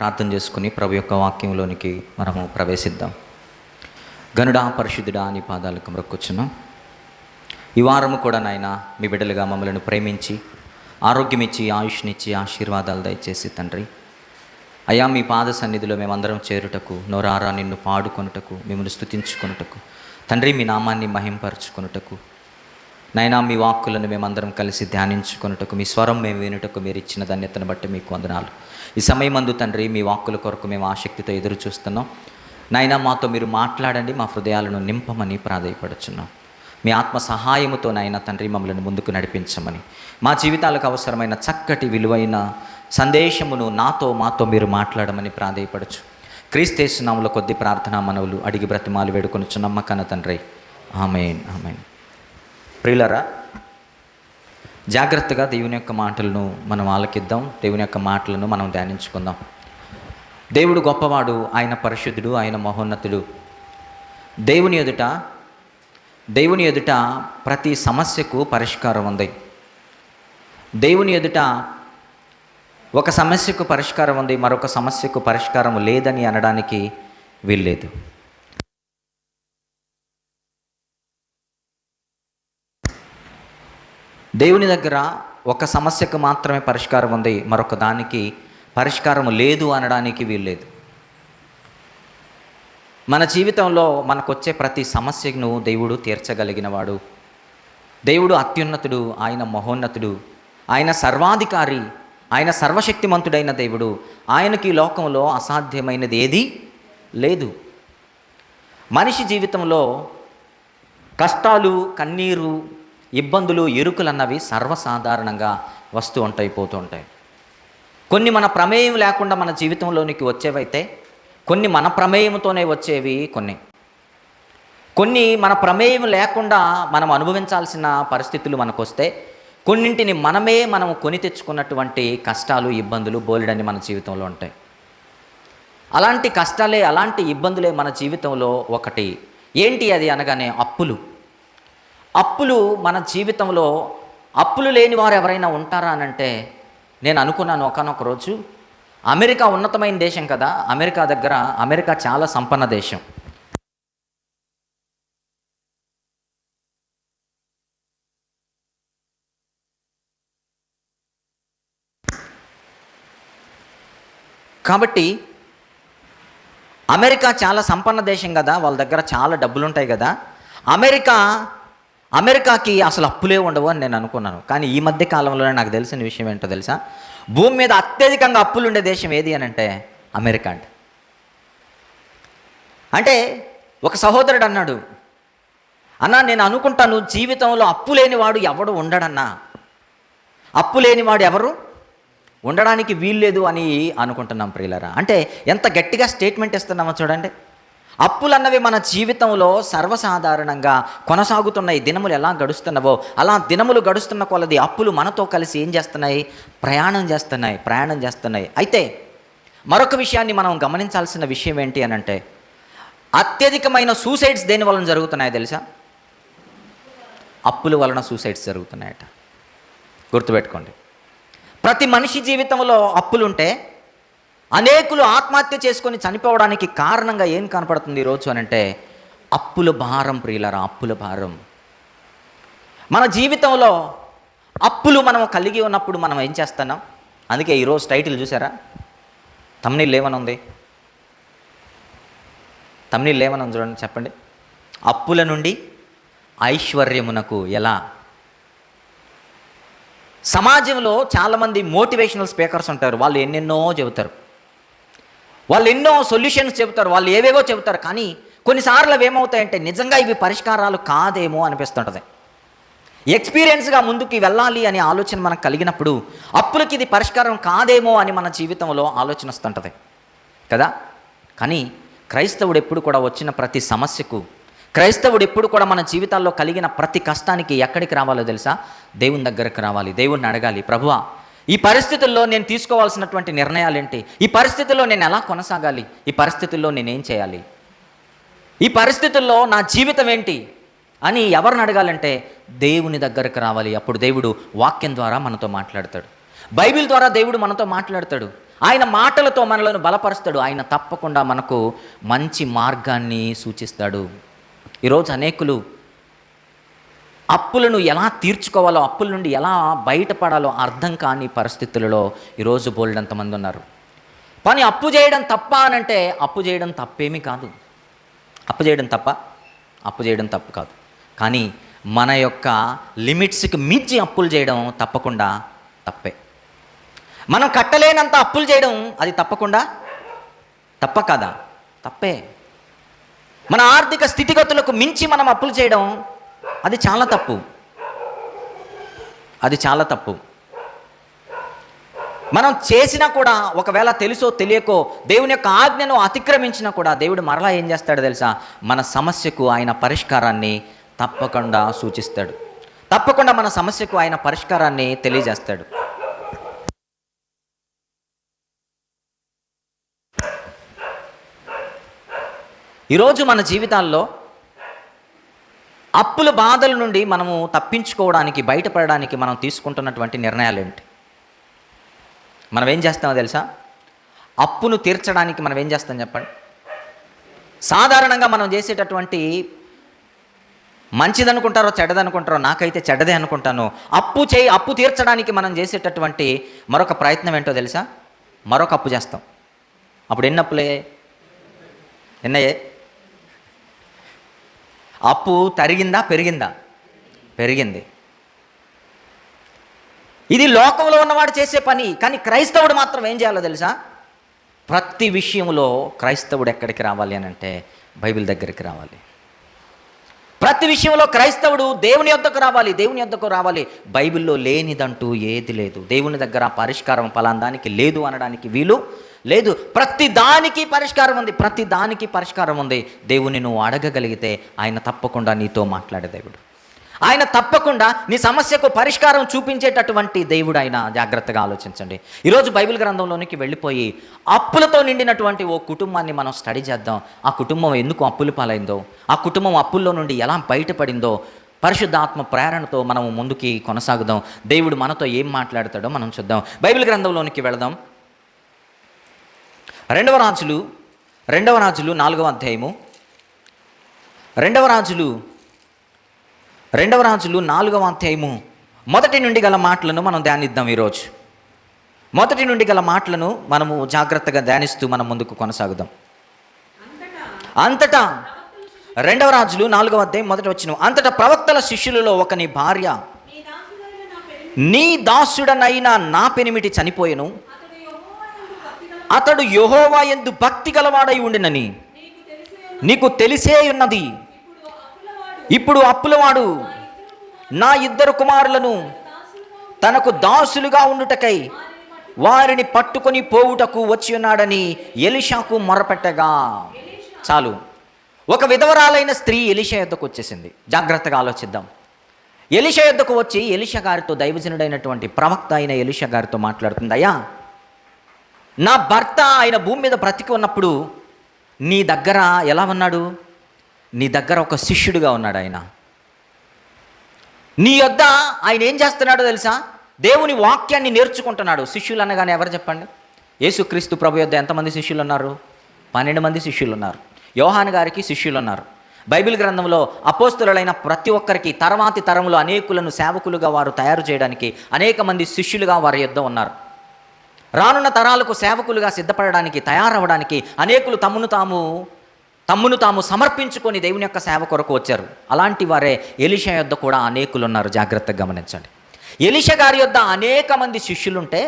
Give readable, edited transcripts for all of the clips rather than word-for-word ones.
ప్రార్థన చేసుకుని ప్రభు యొక్క వాక్యంలోనికి మనము ప్రవేశిద్దాం. గనుడా పరిశుద్ధుడా నీ పాదాలకు మొక్కుచున్నాం. ఈ వారము కూడా నాయన మీ బిడ్డలుగా మమ్మల్ని ప్రేమించి ఆరోగ్యం ఇచ్చి ఆయుష్నిచ్చి ఆశీర్వాదాలు దయచేసి తండ్రి అయ్యా, మీ పాద సన్నిధిలో మేమందరం చేరుటకు, నోరారా నిన్ను పాడుకొనుటకు, మిమ్మల్ని స్తుతించుకొనుటకు, తండ్రి మీ నామాన్ని మహింపరచుకొనుటకు, నైనా మీ వాక్కులను మేమందరం కలిసి ధ్యానించుకొనుటకు, మీ స్వరం మేము వినుటకు మీరు ఇచ్చిన ధన్యతను బట్టి మీకు వందనాలు. ఈ సమయమందు తండ్రి మీ వాక్కుల కొరకు మేము ఆసక్తితో ఎదురు చూస్తున్నాం. నాయనా, మాతో మీరు మాట్లాడండి, మా హృదయాలను నింపమని ప్రాధేయపడుచున్నాం. మీ ఆత్మ సహాయముతో నాయన తండ్రి మమ్మల్ని ముందుకు నడిపించమని, మా జీవితాలకు అవసరమైన చక్కటి విలువైన సందేశమును మాతో మీరు మాట్లాడమని ప్రాధేయపడచ్చు. క్రీస్తు నామములో కొద్ది ప్రార్థనా మనవులు అడిగి బ్రతిమాలు వేడుకొనుచున్నాం కన్న తండ్రి, ఆమేన్ ఆమేన్. ప్రియులరా, జాగ్రత్తగా దేవుని యొక్క మాటలను మనం ఆలకిద్దాం. దేవుని యొక్క మాటలను మనం ధ్యానించుకుందాం. దేవుడు గొప్పవాడు, ఆయన పరిశుద్ధుడు, ఆయన మహోన్నతుడు. దేవుని ఎదుట ప్రతి సమస్యకు పరిష్కారం ఉంది. దేవుని ఎదుట ఒక సమస్యకు పరిష్కారం ఉంది, మరొక సమస్యకు పరిష్కారం లేదని అనడానికి వీల్లేదు. దేవుని దగ్గర ఒక సమస్యకు మాత్రమే పరిష్కారం ఉంది, మరొక దానికి పరిష్కారం లేదు అనడానికి వీల్లేదు. మన జీవితంలో మనకొచ్చే ప్రతి సమస్యను దేవుడు తీర్చగలిగినవాడు. దేవుడు అత్యున్నతుడు, ఆయన మహోన్నతుడు, ఆయన సర్వాధికారి, ఆయన సర్వశక్తిమంతుడైన దేవుడు. ఆయనకి ఈ లోకంలో అసాధ్యమైనది ఏదీ లేదు. మనిషి జీవితంలో కష్టాలు, కన్నీరు, ఇబ్బందులు, ఇరుకులు అన్నవి సర్వసాధారణంగా వస్తూ ఉంటాయి, పోతూ ఉంటాయి. కొన్ని మన ప్రమేయం లేకుండా మన జీవితంలోనికి వచ్చేవైతే, కొన్ని మన ప్రమేయంతోనే వచ్చేవి, కొన్ని మన ప్రమేయం లేకుండా మనం అనుభవించాల్సిన పరిస్థితులు మనకు వస్తే, కొన్నింటిని మనం కొని తెచ్చుకున్నటువంటి కష్టాలు, ఇబ్బందులు బోలెడని మన జీవితంలో ఉంటాయి. అలాంటి కష్టాలే, అలాంటి ఇబ్బందులే మన జీవితంలో ఒకటి. ఏంటి అది అనగానే అప్పులు. మన జీవితంలో అప్పులు లేని వారు ఎవరైనా ఉంటారా అనంటే, నేను అనుకున్నాను ఒకానొక రోజు, అమెరికా ఉన్నతమైన దేశం కదా, అమెరికా చాలా సంపన్న దేశం. కాబట్టి అమెరికా చాలా సంపన్న దేశం కదా, వాళ్ళ దగ్గర చాలా డబ్బులు ఉంటాయి కదా, అమెరికాకి అసలు అప్పులే ఉండవు అని నేను అనుకున్నాను. కానీ ఈ మధ్య కాలంలోనే నాకు తెలిసిన విషయం ఏంటో తెలుసా? భూమి మీద అత్యధికంగా అప్పులు ఉండే దేశం ఏది అని అంటే అమెరికా. అంటే ఒక సహోదరుడు అన్నాడు, అన్నా నేను అనుకుంటాను జీవితంలో అప్పు లేనివాడు ఎవడు ఉండడన్నా, అప్పు లేనివాడు ఎవరు ఉండడానికి వీల్లేదు అని అనుకుంటున్నాం. ప్రియులరా, అంటే ఎంత గట్టిగా స్టేట్మెంట్ ఇస్తున్నామో చూడండి. అప్పులు అన్నవి మన జీవితంలో సర్వసాధారణంగా కొనసాగుతున్నాయి. దినములు ఎలా గడుస్తున్నావో అలా దినములు గడుస్తున్న కొలది అప్పులు మనతో కలిసి ఏం చేస్తున్నాయి? ప్రయాణం చేస్తున్నాయి. అయితే మరొక విషయాన్ని మనం గమనించాల్సిన విషయం ఏంటి అని అంటే, అత్యధికమైన సూసైడ్స్ దేని వలన జరుగుతున్నాయో తెలుసా? అప్పుల వలన సూసైడ్స్ జరుగుతున్నాయట. గుర్తుపెట్టుకోండి. ప్రతి మనిషి జీవితంలో అప్పులుంటే అనేకులు ఆత్మహత్య చేసుకొని చనిపోవడానికి కారణంగా ఏం కనపడుతుంది ఈరోజు అని అంటే, అప్పుల భారం. ప్రియులారా, అప్పుల భారం. మన జీవితంలో అప్పులు మనం కలిగి ఉన్నప్పుడు మనం ఏం చేస్తున్నాం? అందుకే ఈరోజు టైటిల్ చూసారా? తమ్నీళ్ళు ఏమనుంది చూడండి, చెప్పండి. అప్పుల నుండి ఐశ్వర్యమునకు ఎలా. సమాజంలో చాలామంది మోటివేషనల్ స్పీకర్స్ ఉంటారు. వాళ్ళు ఎన్నెన్నో చెబుతారు, వాళ్ళు ఎన్నో సొల్యూషన్స్ చెబుతారు, వాళ్ళు ఏవేవో చెబుతారు. కానీ కొన్నిసార్లు అవి ఏమవుతాయంటే, నిజంగా ఇవి పరిష్కారాలు కాదేమో అనిపిస్తుంటుంది. ఎక్స్పీరియన్స్గా ముందుకు వెళ్ళాలి అనే ఆలోచన మనకు కలిగినప్పుడు అప్పులకి ఇది పరిష్కారం కాదేమో అని మన జీవితంలో ఆలోచన వస్తుంటుంది కదా. కానీ క్రైస్తవుడు ఎప్పుడు కూడా వచ్చిన ప్రతి సమస్యకు, క్రైస్తవుడు ఎప్పుడు కూడా మన జీవితాల్లో కలిగిన ప్రతి కష్టానికి ఎక్కడికి రావాలో తెలుసా? దేవుని దగ్గరకు రావాలి. దేవుణ్ణి అడగాలి, ప్రభువా ఈ పరిస్థితుల్లో నేను తీసుకోవాల్సినటువంటి నిర్ణయాలు ఏంటి? ఈ పరిస్థితుల్లో నేను ఎలా కొనసాగాలి? ఈ పరిస్థితుల్లో నేనేం చేయాలి? ఈ పరిస్థితుల్లో నా జీవితం ఏంటి అని ఎవరిని అడగాలంటే దేవుని దగ్గరకు రావాలి. అప్పుడు దేవుడు వాక్యం ద్వారా మనతో మాట్లాడతాడు. బైబిల్ ద్వారా దేవుడు మనతో మాట్లాడతాడు. ఆయన మాటలతో మనలను బలపరుస్తాడు. ఆయన తప్పకుండా మనకు మంచి మార్గాన్ని సూచిస్తాడు. ఈరోజు అనేకులు అప్పులను ఎలా తీర్చుకోవాలో, అప్పుల నుండి ఎలా బయటపడాలో అర్థం కాని పరిస్థితులలో ఈరోజు బోల్డంతమంది ఉన్నారు. కానీ అప్పు చేయడం తప్ప అనంటే అప్పు చేయడం తప్పేమీ కాదు. అప్పు చేయడం తప్పు కాదు. కానీ మన యొక్క లిమిట్స్కి మించి అప్పులు చేయడం తప్పకుండా తప్పే. మనం కట్టలేనంత అప్పులు చేయడం అది తప్పకుండా తప్ప కదా, తప్పే. మన ఆర్థిక స్థితిగతులకు మించి మనం అప్పులు చేయడం అది చాలా తప్పు. మనం చేసినా కూడా ఒకవేళ తెలుసో తెలియకో దేవుని యొక్క ఆజ్ఞను అతిక్రమించినా కూడా దేవుడు మరలా ఏం చేస్తాడో తెలుసా? మన సమస్యకు ఆయన పరిష్కారాన్ని తప్పకుండా సూచిస్తాడు. తప్పకుండా మన సమస్యకు ఆయన పరిష్కారాన్ని తెలియజేస్తాడు. ఈరోజు మన జీవితాల్లో అప్పుల బాధల నుండి మనము తప్పించుకోవడానికి, బయటపడడానికి మనం తీసుకుంటున్నటువంటి నిర్ణయాలు ఏంటి? మనం ఏం చేస్తామో తెలుసా? అప్పును తీర్చడానికి మనం ఏం చేస్తాం చెప్పండి? సాధారణంగా మనం చేసేటటువంటి, మంచిదనుకుంటారో చెడ్డదనుకుంటారో, నాకైతే చెడ్డదే అనుకుంటాను, అప్పు తీర్చడానికి మనం చేసేటటువంటి మరొక ప్రయత్నం ఏంటో తెలుసా? మరొక అప్పు చేస్తాం. అప్పుడు ఎన్నయ్యే? అప్పు తరిగిందా పెరిగింది. ఇది లోకంలో ఉన్నవాడు చేసే పని. కానీ క్రైస్తవుడు మాత్రం ఏం చేయాలో తెలుసా? ప్రతి విషయంలో క్రైస్తవుడు ఎక్కడికి రావాలి అని అంటే బైబిల్ దగ్గరికి రావాలి. ప్రతి విషయంలో క్రైస్తవుడు దేవుని యొద్దకు రావాలి. బైబిల్లో లేనిదంటూ ఏది లేదు. దేవుని దగ్గర పరిష్కారం పలాందానికి లేదు అనడానికి వీలు లేదు. ప్రతి దానికి పరిష్కారం ఉంది. దేవుని నువ్వు అడగగలిగితే ఆయన తప్పకుండా నీతో మాట్లాడే దేవుడు. ఆయన తప్పకుండా నీ సమస్యకు పరిష్కారం చూపించేటటువంటి దేవుడు ఆయన. జాగ్రత్తగా ఆలోచించండి. ఈరోజు బైబిల్ గ్రంథంలోనికి వెళ్ళిపోయి అప్పులతో నిండినటువంటి ఓ కుటుంబాన్ని మనం స్టడీ చేద్దాం. ఆ కుటుంబం ఎందుకు అప్పుల పాలైందో, ఆ కుటుంబం అప్పుల్లో నుండి ఎలా బయటపడిందో పరిశుద్ధాత్మ ప్రేరణతో మనం ముందుకి కొనసాగుదాం. దేవుడు మనతో ఏం మాట్లాడతాడో మనం చూద్దాం. బైబిల్ గ్రంథంలోనికి వెళదాం. రెండవ రాజులు 4వ అధ్యాయము. రెండవ రాజులు 4వ అధ్యాయము మొదటి నుండి గల మాటలను మనం ధ్యానిద్దాం. ఈరోజు మొదటి నుండి గల మాటలను మనము జాగ్రత్తగా ధ్యానిస్తూ మనం ముందుకు కొనసాగుదాం. అంతటా 2వ రాజులు 4వ అధ్యాయం మొదటి వచనం. అంతటా ప్రవక్తల శిష్యులలో ఒకని భార్య, నీ దాసుడనైన నా పెనిమిటి చనిపోయెను, అతడు యెహోవా యందు భక్తి గలవాడై ఉండినని నీకు తెలిసే ఉన్నది. ఇప్పుడు అప్పులవాడు నా 2 కుమారులను తనకు దాసులుగా ఉండుటకై వారిని పట్టుకొని పోవుటకు వచ్చి ఉన్నాడని ఎలీషాకు మొరపెట్టగా. చాలు. ఒక విధవరాలైన స్త్రీ ఎలీషా యొద్దకు వచ్చేసింది. జాగ్రత్తగా ఆలోచిద్దాం. ఎలీషా యొద్దకు వచ్చి ఎలీషా గారితో, దైవజనుడైనటువంటి ప్రవక్త అయిన ఎలీషా గారితో మాట్లాడుతుంది. అయ్యా, నా భర్త ఆయన భూమి మీద బ్రతికి ఉన్నప్పుడు నీ దగ్గర ఎలా ఉన్నాడు? నీ దగ్గర ఒక శిష్యుడిగా ఉన్నాడు ఆయన. నీ యొద్ద ఆయన ఏం చేస్తున్నాడో తెలుసా? దేవుని వాక్యాన్ని నేర్చుకుంటున్నాడు. శిష్యులు అనగానే ఎవరు చెప్పండి? యేసుక్రీస్తు ప్రభు యొద్ద ఎంతమంది శిష్యులు ఉన్నారు? 12 మంది శిష్యులు ఉన్నారు. యోహాను గారికి శిష్యులు ఉన్నారు. బైబిల్ గ్రంథంలో అపోస్తలులైన ప్రతి ఒక్కరికి తర్వాతి తరములో అనేకులను సేవకులుగా వారు తయారు చేయడానికి అనేక మంది శిష్యులుగా వారి యొద్ద ఉన్నారు. రానున్న తరాలకు సేవకులుగా సిద్ధపడడానికి, తయారవడానికి అనేకులు తమ్మును తాము సమర్పించుకొని దేవుని యొక్క సేవ కొరకు వచ్చారు. అలాంటి వారే ఎలీషా యొద్ద కూడా అనేకులు ఉన్నారు. జాగ్రత్తగా గమనించండి. ఎలీషా గారి యొద్ద అనేక మంది శిష్యులుంటే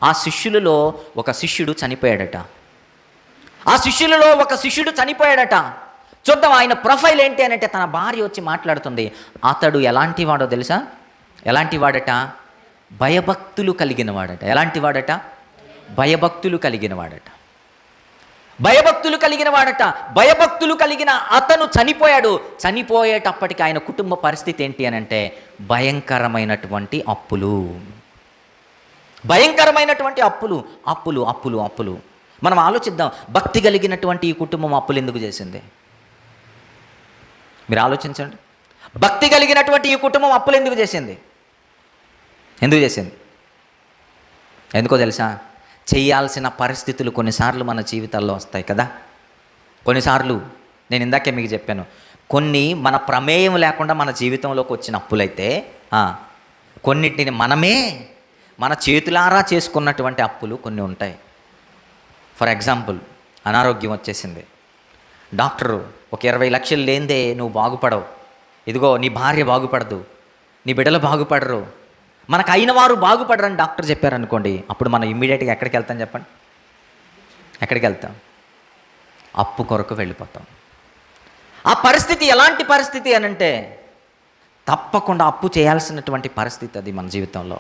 ఆ శిష్యులలో ఒక శిష్యుడు చనిపోయాడట. చూద్దాం ఆయన ప్రొఫైల్ ఏంటి అని అంటే, తన భార్య వచ్చి మాట్లాడుతుంది. అతడు ఎలాంటి వాడో తెలుసా? ఎలాంటి వాడట? భయభక్తులు కలిగిన వాడట. ఎలాంటి వాడట? భయభక్తులు కలిగిన అతను చనిపోయాడు. చనిపోయేటప్పటికి ఆయన కుటుంబ పరిస్థితి ఏంటి అని అంటే భయంకరమైనటువంటి అప్పులు. మనం ఆలోచిద్దాం. భక్తి కలిగినటువంటి ఈ కుటుంబం అప్పులు ఎందుకు చేసింది? మీరు ఆలోచించండి. భక్తి కలిగినటువంటి ఈ కుటుంబం అప్పులు ఎందుకు చేసింది? ఎందుకో తెలుసా? చేయాల్సిన పరిస్థితులు కొన్నిసార్లు మన జీవితాల్లో వస్తాయి కదా. కొన్నిసార్లు నేను ఇందాకే మీకు చెప్పాను, కొన్ని మన ప్రమేయం లేకుండా మన జీవితంలోకి వచ్చిన అప్పులైతే కొన్నిటిని మనమే మన చేతులారా చేసుకున్నటువంటి అప్పులు కొన్ని ఉంటాయి. ఫర్ ఎగ్జాంపుల్, అనారోగ్యం వచ్చేసింది, డాక్టరు ఒక 20 లక్షలు లేనిదే నువ్వు బాగుపడవు, ఇదిగో నీ భార్య బాగుపడదు, నీ బిడ్డలు బాగుపడరు, మనకు అయిన వారు బాగుపడరని డాక్టర్ చెప్పారనుకోండి, అప్పుడు మనం ఇమ్మీడియట్గా ఎక్కడికి వెళ్తాం చెప్పండి? ఎక్కడికి వెళ్తాం? అప్పు కొరకు వెళ్ళిపోతాం. ఆ పరిస్థితి ఎలాంటి పరిస్థితి అని అంటే తప్పకుండా అప్పు చేయాల్సినటువంటి పరిస్థితి అది మన జీవితంలో.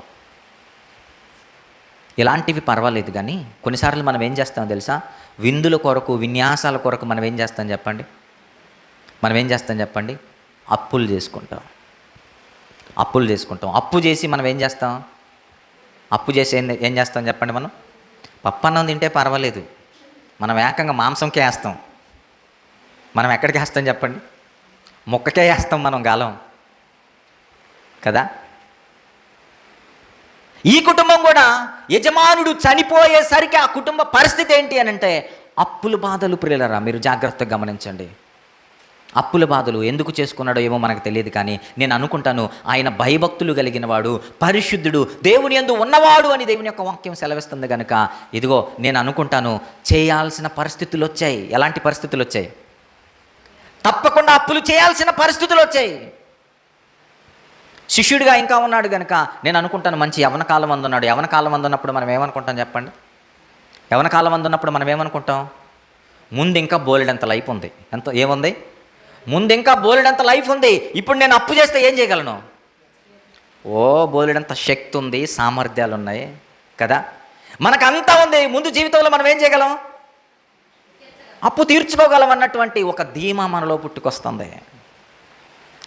ఇలాంటివి పర్వాలేదు, కానీ కొన్నిసార్లు మనం ఏం చేస్తామో తెలుసా? విందుల కొరకు, విన్యాసాల కొరకు మనం ఏం చేస్తాం చెప్పండి? అప్పులు చేసుకుంటాం. అప్పు చేసి మనం ఏం చేస్తాం? ఏం చేస్తాం చెప్పండి? మనం పప్పన్నం తింటే పర్వాలేదు, మనం ఏకంగా మాంసంకే వేస్తాం. మనం ఎక్కడికి వేస్తాం చెప్పండి? మొక్కకే వేస్తాం మనం గాలం కదా. ఈ కుటుంబం కూడా యజమానుడు చనిపోయేసరికి ఆ కుటుంబ పరిస్థితి ఏంటి అని అంటే అప్పుల బాధలు. ప్రియులారా, మీరు జాగ్రత్తగా గమనించండి. అప్పుల బాధలు ఎందుకు చేసుకున్నాడో ఏమో మనకు తెలియదు, కానీ నేను అనుకుంటాను ఆయన భయభక్తులు కలిగిన వాడు, పరిశుద్ధుడు, దేవుని యందు ఉన్నవాడు అని దేవుని యొక్క వాక్యం సెలవిస్తుంది కనుక ఇదిగో నేను అనుకుంటాను చేయాల్సిన పరిస్థితులు వచ్చాయి. ఎలాంటి పరిస్థితులు వచ్చాయి? తప్పకుండా అప్పులు చేయాల్సిన పరిస్థితులు వచ్చాయి. శిష్యుడిగా ఇంకా ఉన్నాడు కనుక నేను అనుకుంటాను మంచి యవన కాలం అందున్నాడు. యవన కాలం అందున్నప్పుడు మనం ఏమనుకుంటాం చెప్పండి? యవన కాలం అందున్నప్పుడు మనం ఏమనుకుంటాం? ముందు ఇంకా బోలెడంత లైఫ్ ఉంది. ఏముంది? ముందు ఇంకా బోలెడంత లైఫ్ ఉంది. ఇప్పుడు నేను అప్పు చేస్తే ఏం చేయగలను? బోలెడంత శక్తి ఉంది, సామర్థ్యాలు ఉన్నాయి కదా, మనకంతా ఉంది. ముందు జీవితంలో మనం ఏం చేయగలం? అప్పు తీర్చుకోగలం అన్నటువంటి ఒక ధీమా మనలో పుట్టుకొస్తుంది.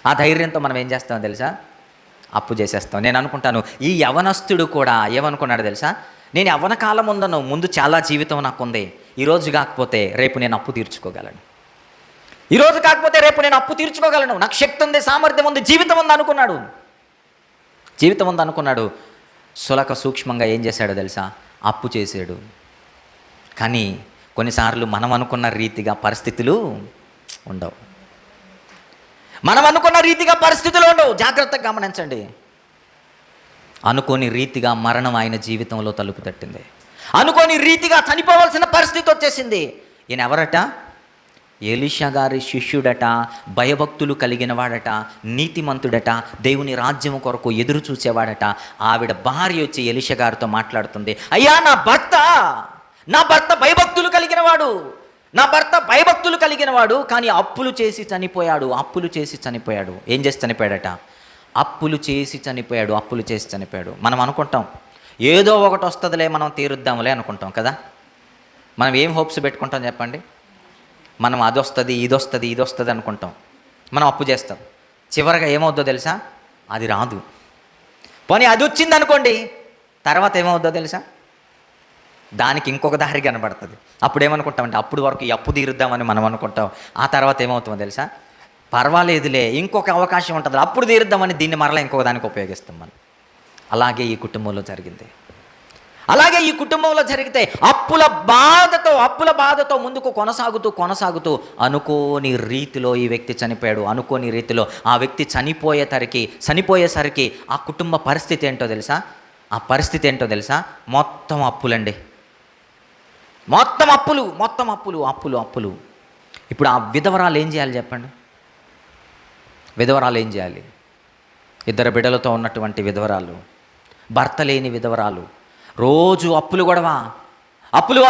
ఆ ధైర్యంతో మనం ఏం చేస్తామో తెలుసా? అప్పు చేసేస్తాం. నేను అనుకుంటాను ఈ యవనస్తుడు కూడా ఏమనుకున్నాడు తెలుసా? నేను యవన కాలం ఉందను, ముందు చాలా జీవితం నాకు ఉంది, ఈరోజు కాకపోతే రేపు నేను అప్పు తీర్చుకోగలను, ఈరోజు కాకపోతే రేపు నేను అప్పు తీర్చుకోగలను, నాకు శక్తి ఉంది, సామర్థ్యం ఉంది, జీవితం ఉంది అనుకున్నాడు. సులక సూక్ష్మంగా ఏం చేశాడో తెలుసా? అప్పు చేశాడు. కానీ కొన్నిసార్లు మనం అనుకున్న రీతిగా పరిస్థితులు ఉండవు. జాగ్రత్తగా గమనించండి. అనుకోని రీతిగా మరణం ఆయన జీవితంలో తలుపు తట్టింది. అనుకోని రీతిగా చనిపోవాల్సిన పరిస్థితి వచ్చేసింది. ఈయన ఎవరట? ఎలీషా గారి శిష్యుడట, భయభక్తులు కలిగిన వాడట, నీతిమంతుడట, దేవుని రాజ్యం కొరకు ఎదురు చూసేవాడట. ఆవిడ భార్య వచ్చి ఎలీషా గారితో మాట్లాడుతుంది, అయ్యా నా భర్త భయభక్తులు కలిగిన వాడు, కానీ అప్పులు చేసి చనిపోయాడు. ఏం చేసి చనిపోయాడట? అప్పులు చేసి చనిపోయాడు. మనం అనుకుంటాం ఏదో ఒకటి వస్తుందిలే, మనం తీరుద్దాంలే అనుకుంటాం కదా. మనం ఏం హోప్స్ పెట్టుకుంటాం చెప్పండి? మనం అది వస్తుంది, ఇది వస్తుంది అనుకుంటాం. మనం అప్పు చేస్తాం. చివరిగా ఏమవుద్దో తెలుసా? అది రాదు. పోనీ అది వచ్చింది అనుకోండి, తర్వాత ఏమవుద్దో తెలుసా? దానికి ఇంకొక దారి కనబడుతుంది. అప్పుడు ఏమనుకుంటామంటే అప్పుడు వరకు ఈ అప్పు తీరుద్దామని మనం అనుకుంటాం. ఆ తర్వాత ఏమవుతుందో తెలుసా? పర్వాలేదులే, ఇంకొక అవకాశం ఉంటుంది, అప్పుడు తీరుద్దామని దీన్ని మరలా ఇంకొక దానికి ఉపయోగిస్తాం మనం. అలాగే ఈ కుటుంబంలో జరిగితే అప్పుల బాధతో ముందుకు కొనసాగుతూ అనుకోని రీతిలో ఈ వ్యక్తి చనిపోయాడు. అనుకోని రీతిలో ఆ వ్యక్తి చనిపోయేసరికి ఆ కుటుంబ పరిస్థితి ఏంటో తెలుసా? మొత్తం అప్పులండి. మొత్తం అప్పులు. ఇప్పుడు ఆ విధవరాలు ఏం చేయాలి చెప్పండి? ఇద్దరు బిడ్డలతో ఉన్నటువంటి విధవరాలు, భర్త లేని విధవరాలు, రోజు అప్పులు గొడవ. అప్పులు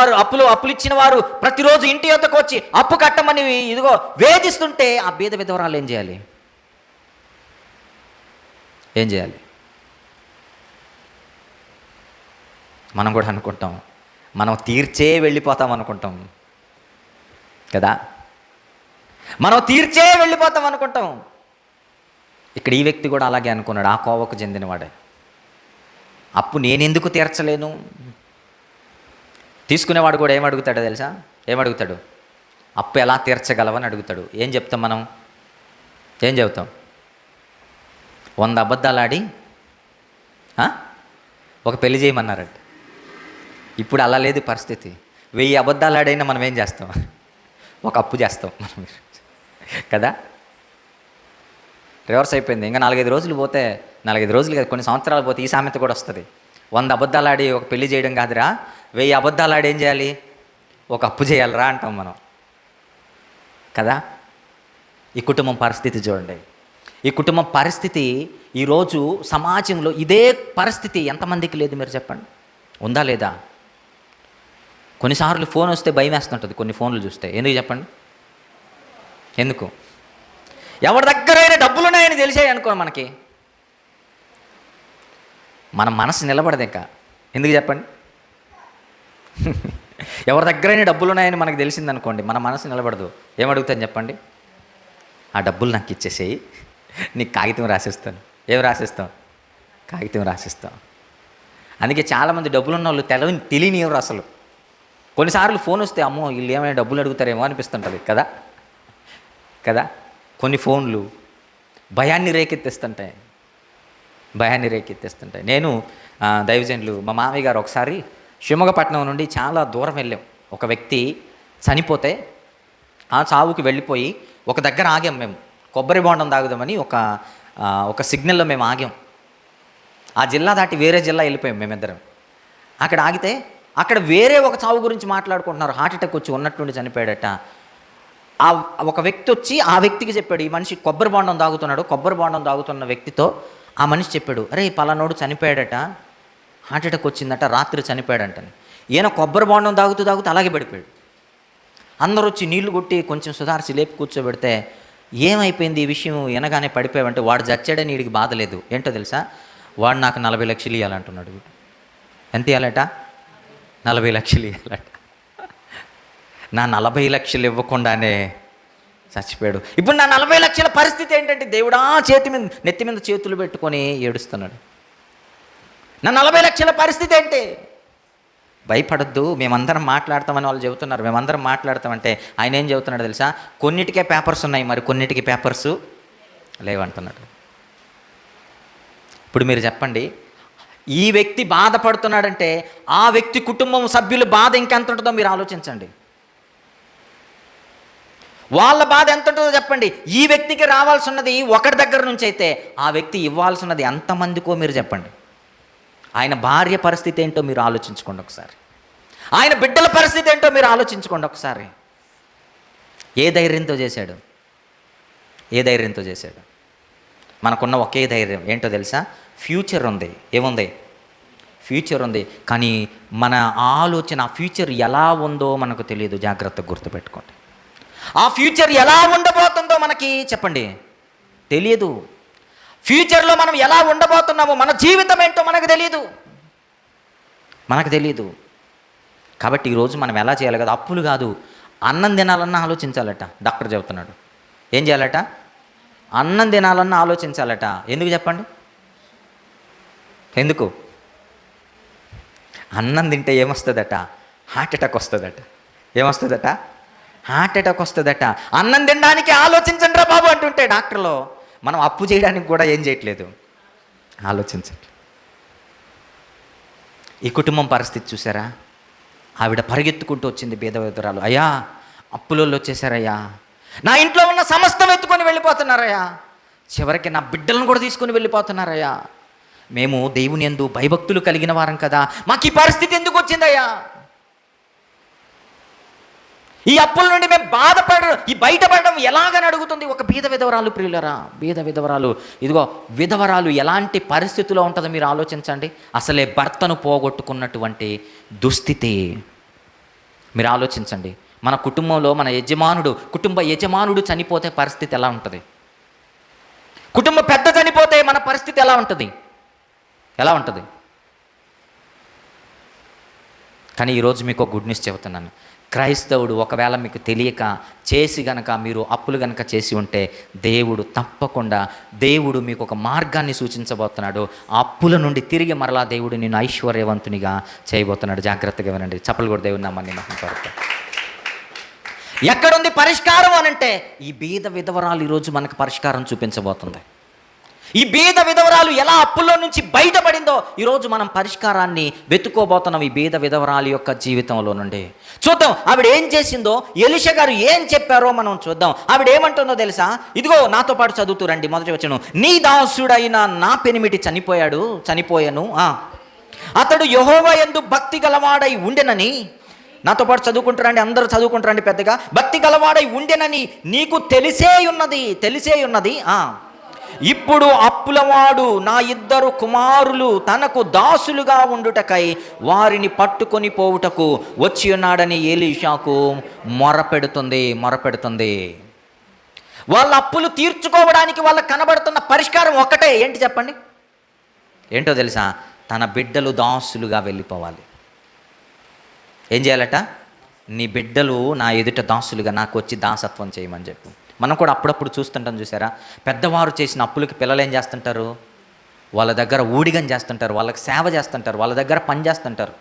ఇచ్చిన వారు ప్రతిరోజు ఇంటి యొద్దకు వచ్చి అప్పు కట్టమని ఇదిగో వేధిస్తుంటే ఆ బీద విధవరాలు ఏం చేయాలి? మనం కూడా అనుకుంటాం, మనం తీర్చే వెళ్ళిపోతాం అనుకుంటాం కదా. ఇక్కడ ఈ వ్యక్తి కూడా అలాగే అనుకున్నాడు. ఆ కోవకు చెందినవాడే. అప్పు నేనెందుకు తీర్చలేను? తీసుకునేవాడు కూడా ఏమడుగుతాడో తెలుసా? అప్పు ఎలా తీర్చగలవని అడుగుతాడు. ఏం చెప్తాం మనం? 100 అబద్ధాలు ఆడి ఒక పెళ్లి చేయమన్నారట. ఇప్పుడు అలా లేదు పరిస్థితి. 1000 అబద్ధాలు ఆడైనా మనం ఏం చేస్తాం? ఒక అప్పు చేస్తాం మనం కదా. రివర్స్ అయిపోయింది. ఇంకా 4-5 రోజులు పోతే, 4-5 రోజులు కాదు, కొన్ని సంవత్సరాలు పోతే ఈ సామెత కూడా వస్తుంది. 100 అబద్ధాలు ఆడి ఒక పెళ్లి చేయడం కాదురా, 1000 అబద్ధాలు ఆడి ఏం చేయాలి? ఒక అప్పు చేయాలిరా అంటాం మనం కదా. ఈ కుటుంబం పరిస్థితి చూడండి. ఈ కుటుంబం పరిస్థితి ఈరోజు సమాజంలో ఇదే పరిస్థితి ఎంతమందికి లేదు మీరు చెప్పండి, ఉందా లేదా? కొన్నిసార్లు ఫోన్ వస్తే భయం వేస్తుంటుంది కొన్ని ఫోన్లు చూస్తే. ఎందుకు చెప్పండి? ఎందుకు? ఎవరి దగ్గరైనా డబ్బులు ఉన్నాయని తెలిసాయి అనుకో, మనకి మన మనసు నిలబడదు ఇంకా. ఎందుకు చెప్పండి? ఎవరి దగ్గరైనా డబ్బులు ఉన్నాయని మనకు తెలిసిందనుకోండి, మన మనసు నిలబడదు. ఏమడుగుతాను చెప్పండి? ఆ డబ్బులు నాకు ఇచ్చేసేయి, నీకు కాగితం రాసిస్తాను. ఏం రాసిస్తాం? కాగితం రాసిస్తాం. అందుకే చాలామంది డబ్బులు ఉన్న వాళ్ళు తెలియనివ్వరు అసలు. కొన్నిసార్లు ఫోన్ వస్తే అమ్మో వీళ్ళు ఏమైనా డబ్బులు అడుగుతారేమో అనిపిస్తుంటుంది కదా కదా. కొన్ని ఫోన్లు భయాన్ని రేకెత్తిస్తుంటాయి. నేను దైవజనులు మా మామయ్య గారు ఒకసారి శివమొగ్గపట్నం నుండి చాలా దూరం వెళ్ళాం. ఒక వ్యక్తి చనిపోతే ఆ చావుకి వెళ్ళిపోయి ఒక దగ్గర ఆగాం మేము. కొబ్బరి బోండం తాగుదామని ఒక సిగ్నల్లో మేము ఆగాం. ఆ జిల్లా దాటి వేరే జిల్లా వెళ్ళిపోయాం మేమిద్దరం. అక్కడ ఆగితే అక్కడ వేరే ఒక చావు గురించి మాట్లాడుకుంటున్నారు. హార్ట్ అటాక్ వచ్చి ఉన్నట్టుండి చనిపోయాడట. ఆ ఒక వ్యక్తి వచ్చి ఆ వ్యక్తికి చెప్పాడు, ఈ మనిషి కొబ్బరి బోండం తాగుతున్నాడు. కొబ్బరి బోండం తాగుతున్న వ్యక్తితో ఆ మనిషి చెప్పాడు, అరే పలానోడు చనిపోయాడట, హార్ట్ అటాక్ వచ్చిందట, రాత్రి చనిపోయాడంటని. ఈయన కొబ్బరి బోండం తాగుతూ అలాగే పడిపోయాడు. అందరూ వచ్చి నీళ్లు కొట్టి కొంచెం సుధారిసి లేపి కూర్చోబెడితే, ఏమైపోయింది ఈ విషయం వినగానే పడిపోయావంటే, వాడు చచ్చాడని వీడికి బాధ లేదు. ఏంటో తెలుసా? వాడు నాకు 40 లక్షలు ఇవ్వాలంటున్నాడు. ఎంత ఇవ్వాలట? 40 లక్షలు ఇవ్వాలట. నా 40 లక్షలు ఇవ్వకుండానే చచ్చిపోయాడు. ఇప్పుడు నా 40 లక్షల పరిస్థితి ఏంటంటే, దేవుడా నెత్తి మీద చేతులు పెట్టుకొని ఏడుస్తున్నాడు. నా 40 లక్షల పరిస్థితి ఏంటి? భయపడద్దు, మేమందరం మాట్లాడతామని వాళ్ళు చెబుతున్నారు. మేమందరం మాట్లాడతామంటే ఆయన ఏం చెబుతున్నాడు తెలుసా? కొన్నిటికే పేపర్స్ ఉన్నాయి, మరి కొన్నిటికి పేపర్స్ లేవంటున్నాడు. ఇప్పుడు మీరు చెప్పండి, ఈ వ్యక్తి బాధపడుతున్నాడంటే ఆ వ్యక్తి కుటుంబం సభ్యుల బాధ ఇంకెంత ఉంటుందో మీరు ఆలోచించండి. వాళ్ళ బాధ ఎంత ఉంటుందో చెప్పండి. ఈ వ్యక్తికి రావాల్సి ఉన్నది ఒకరి దగ్గర నుంచి అయితే ఆ వ్యక్తి ఇవ్వాల్సి ఉన్నది ఎంతమందికో మీరు చెప్పండి. ఆయన భార్య పరిస్థితి ఏంటో మీరు ఆలోచించుకోండి ఒకసారి. ఆయన బిడ్డల పరిస్థితి ఏంటో మీరు ఆలోచించుకోండి ఒకసారి. ఏ ధైర్యంతో చేశాడు? మనకున్న ఒకే ధైర్యం ఏంటో తెలుసా? ఫ్యూచర్ ఉంది. ఏముంది? ఫ్యూచర్ ఉంది. కానీ మన ఆలోచన ఆ ఫ్యూచర్ ఎలా ఉందో మనకు తెలియదు. జాగ్రత్తగా గుర్తుపెట్టుకోండి. ఆ ఫ్యూచర్ ఎలా ఉండబోతుందో మనకి చెప్పండి తెలియదు. ఫ్యూచర్లో మనం ఎలా ఉండబోతున్నామో, మన జీవితం ఏంటో మనకు తెలియదు. కాబట్టి ఈరోజు మనం ఎలా చేయాలి కదా? అప్పులు కాదు, అన్నం తినాలన్నా ఆలోచించాలట. డాక్టర్ చెబుతున్నాడు. ఏం చేయాలట? అన్నం తినాలన్నా ఆలోచించాలట. ఎందుకు చెప్పండి? ఎందుకు? అన్నం తింటే ఏమొస్తుందట? హార్ట్ అటాక్ వస్తుందట. ఏమొస్తుందట? హార్ట్ అటాక్ వస్తుందట. అన్నం తినడానికి ఆలోచించండి రా బాబు అంటుంటే డాక్టర్లో, మనం అప్పు చేయడానికి కూడా ఏం చేయట్లేదు, ఆలోచించట్లేదు. ఈ కుటుంబం పరిస్థితి చూసారా? ఆవిడ పరిగెత్తుకుంటూ వచ్చింది బీదవిధురాలు. అయ్యా అప్పులలో వచ్చేసారయ్యా, నా ఇంట్లో ఉన్న సమస్తం ఎత్తుకొని వెళ్ళిపోతున్నారయ్యా, చివరికి నా బిడ్డలను కూడా తీసుకొని వెళ్ళిపోతున్నారయ్యా. మేము దేవుని యందు భయభక్తులు కలిగిన వారం కదా, మాకు ఈ పరిస్థితి ఎందుకు వచ్చిందయ్యా? ఈ అప్పుల నుండి మేము బయటపడడం ఎలాగని అడుగుతుంది ఒక బీద విధవరాలు. ప్రియులరా, బీద విధవరాలు. ఇదిగో విధవరాలు ఎలాంటి పరిస్థితిలో ఉంటుందో మీరు ఆలోచించండి. అసలే భర్తను పోగొట్టుకున్నటువంటి దుస్థితి మీరు ఆలోచించండి. మన కుటుంబంలో కుటుంబ యజమానుడు చనిపోతే పరిస్థితి ఎలా ఉంటుంది? కుటుంబ పెద్ద చనిపోతే మన పరిస్థితి ఎలా ఉంటుంది? కానీ ఈరోజు మీకు ఒక గుడ్ న్యూస్ చెబుతున్నాను. క్రైస్తవుడు ఒకవేళ మీకు తెలియక చేసి గనక మీరు అప్పులు గనక చేసి ఉంటే, దేవుడు మీకు ఒక మార్గాన్ని సూచించబోతున్నాడు. ఆ అప్పుల నుండి తిరిగి మరలా దేవుడు నిన్ను ఐశ్వర్యవంతునిగా చేయబోతున్నాడు. జాగ్రత్తగా వినండి. చప్పలు కూడా దేవుని నామాన్ని మహిమపరుద్దాం. ఎక్కడుంది పరిష్కారం అనంటే, ఈ బీద విధవరాలు ఈరోజు మనకు పరిష్కారం చూపించబోతుంది. ఈ బీద విధవరాలు ఎలా అప్పుల్లో నుంచి బయటపడిందో ఈరోజు మనం పరిష్కారాన్ని వెతుక్కోబోతున్నాం ఈ బీద విధవరాలు యొక్క జీవితంలో నుండి. చూద్దాం ఆవిడ ఏం చేసిందో, ఎలీషా గారు ఏం చెప్పారో మనం చూద్దాం. ఆవిడ ఏమంటుందో తెలుసా? ఇదిగో నాతో పాటు చదువుతూ రండి. మొదటి వచనం, నీ దాసుడైన నా పెనిమిటి చనిపోయాను. అతడు యెహోవా యందు భక్తి గలవాడై ఉండెనని, నాతో పాటు చదువుకుంటారండి, అందరూ చదువుకుంటారండి పెద్దగా. భక్తి గలవాడై ఉండెనని నీకు తెలిసే ఉన్నది. ఇప్పుడు అప్పులవాడు నా 2 కుమారులు తనకు దాసులుగా ఉండుటకై వారిని పట్టుకొని పోవుటకు వచ్చి ఉన్నాడని ఎలీషాకు మొరపెడుతుంది. వాళ్ళ అప్పులు తీర్చుకోవడానికి వాళ్ళకి కనబడుతున్న పరిష్కారం ఒక్కటే. ఏంటి చెప్పండి? ఏంటో తెలుసా? తన బిడ్డలు దాసులుగా వెళ్ళిపోవాలి. ఏం చేయాలట? నీ బిడ్డలు నా ఎదుట దాసులుగా నాకు వచ్చి దాసత్వం చేయమని చెప్పు. మనం కూడా అప్పుడప్పుడు చూస్తుంటాం, చూసారా? పెద్దవారు చేసిన అప్పులకి పిల్లలు ఏం చేస్తుంటారు? వాళ్ళ దగ్గర ఊడిగం చేస్తుంటారు, వాళ్ళకి సేవ చేస్తుంటారు, వాళ్ళ దగ్గర పని చేస్తుంటారు.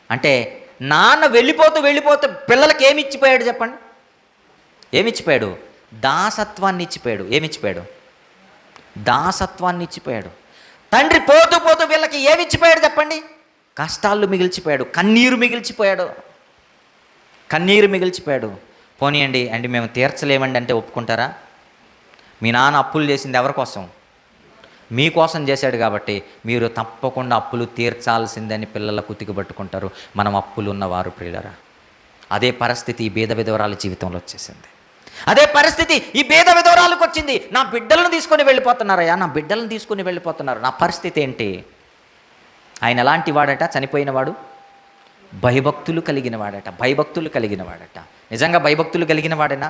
అంటే నాన్న వెళ్ళిపోతూ పిల్లలకి ఏమి ఇచ్చిపోయాడు చెప్పండి? ఏమిచ్చిపోయాడు? దాసత్వాన్ని ఇచ్చిపోయాడు. దాసత్వాన్ని ఇచ్చిపోయాడు. తండ్రి పోతూ వీళ్ళకి ఏమిచ్చిపోయాడు చెప్పండి? కష్టాలు మిగిల్చిపోయాడు, కన్నీరు మిగిల్చిపోయాడు. పోనీయండి అండి, మేము తీర్చలేమండి అంటే ఒప్పుకుంటారా? మీ నాన్న అప్పులు చేసింది ఎవరి కోసం? మీకోసం చేశాడు కాబట్టి మీరు తప్పకుండా అప్పులు తీర్చాల్సిందని పిల్లలకు ఉతికిపట్టుకుంటారు. మనం అప్పులు ఉన్నవారు ప్రియులరా. అదే పరిస్థితి ఈ బీద విధవరాల జీవితంలో వచ్చేసింది. అదే పరిస్థితి ఈ బీద విధవరాలకు వచ్చింది. నా బిడ్డలను తీసుకొని వెళ్ళిపోతున్నారు. నా పరిస్థితి ఏంటి? ఆయన ఎలాంటి వాడట? చనిపోయిన వాడు భయభక్తులు కలిగిన వాడట. నిజంగా భయభక్తులు కలిగిన వాడేనా?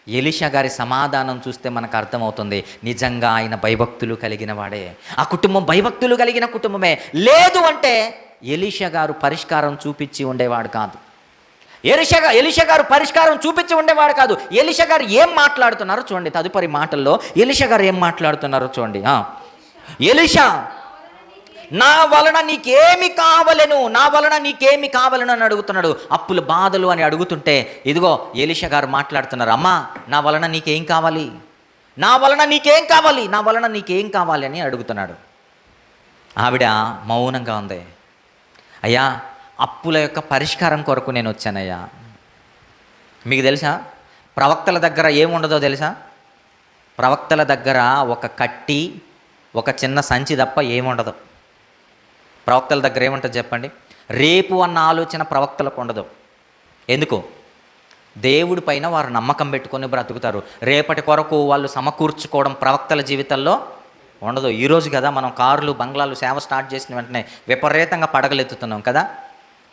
ఎలీషా గారి సమాధానం చూస్తే మనకు అర్థమవుతుంది, నిజంగా ఆయన భయభక్తులు కలిగిన వాడే. ఆ కుటుంబం భయభక్తులు కలిగిన కుటుంబమే. లేదు అంటే ఎలీషా గారు పరిష్కారం చూపించి ఉండేవాడు కాదు. ఎలీషా గారు పరిష్కారం చూపించి ఉండేవాడు కాదు. ఎలీషా గారు ఏం మాట్లాడుతున్నారో చూడండి. తదుపరి మాటల్లో ఎలీషా గారు ఏం మాట్లాడుతున్నారో చూడండి. ఎలీషా, నా వలన నీకేమి కావలను అని అడుగుతున్నాడు. అప్పుల బాధలు అని అడుగుతుంటే ఇదిగో ఎలీషా గారు మాట్లాడుతున్నారు. అమ్మా, నా వలన నీకేం కావాలి అని అడుగుతున్నాడు. ఆవిడ మౌనంగా ఉంది. అయ్యా, అప్పుల యొక్క పరిష్కారం కొరకు నేను వచ్చానయ్యా. మీకు తెలుసా ప్రవక్తల దగ్గర ఏముండదో తెలుసా? ప్రవక్తల దగ్గర ఒక కట్టి, ఒక చిన్న సంచి తప్ప ఏముండదు. ప్రవక్తల దగ్గర ఏముంటుంది చెప్పండి? రేపు అన్న ఆలోచన ప్రవక్తలకు ఉండదు. ఎందుకు? దేవుడి పైన వారు నమ్మకం పెట్టుకొని బ్రతుకుతారు. రేపటి కొరకు వాళ్ళు సమకూర్చుకోవడం ప్రవక్తల జీవితంలో ఉండదు. ఈరోజు కదా మనం కార్లు, బంగ్లాలు సేవ స్టార్ట్ చేసిన వెంటనే విపరీతంగా పడగలెత్తుతున్నాం కదా.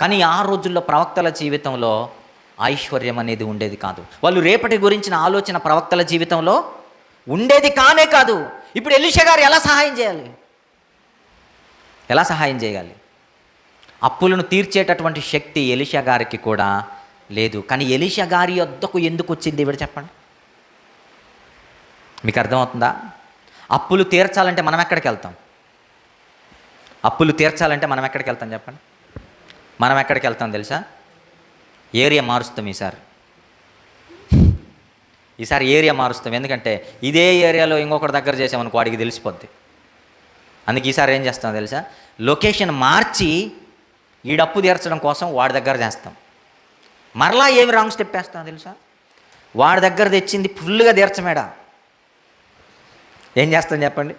కానీ ఆ రోజుల్లో ప్రవక్తల జీవితంలో ఐశ్వర్యం అనేది ఉండేది కాదు. వాళ్ళు రేపటి గురించిన ఆలోచన ప్రవక్తల జీవితంలో ఉండేది కానే కాదు. ఇప్పుడు ఎలీషా గారు ఎలా సహాయం చేయాలి? అప్పులను తీర్చేటటువంటి శక్తి ఎలీషా గారికి కూడా లేదు. కానీ ఎలీషా గారి వద్దకు ఎందుకు వచ్చింది ఇవిడ చెప్పండి? మీకు అర్థమవుతుందా? అప్పులు తీర్చాలంటే మనం ఎక్కడికి వెళ్తాం? చెప్పండి. మనం ఎక్కడికి వెళ్తాం తెలుసా? ఏరియా మారుస్తాం. ఈసారి ఏరియా మారుస్తాం. ఎందుకంటే ఇదే ఏరియాలో ఇంకొకటి దగ్గర చేసామనుకో వాడికి తెలిసిపోద్ది. అందుకే ఈసారి ఏం చేస్తాం తెలుసా? లొకేషన్ మార్చి ఈ డప్పు తీర్చడం కోసం వాడి దగ్గర చేస్తాం. మరలా ఏమి రాంగ్ స్టెప్ వేస్తాం తెలుసా? వాడి దగ్గర తెచ్చింది ఫుల్గా తీర్చమేడా ఏం చేస్తాం చెప్పండి?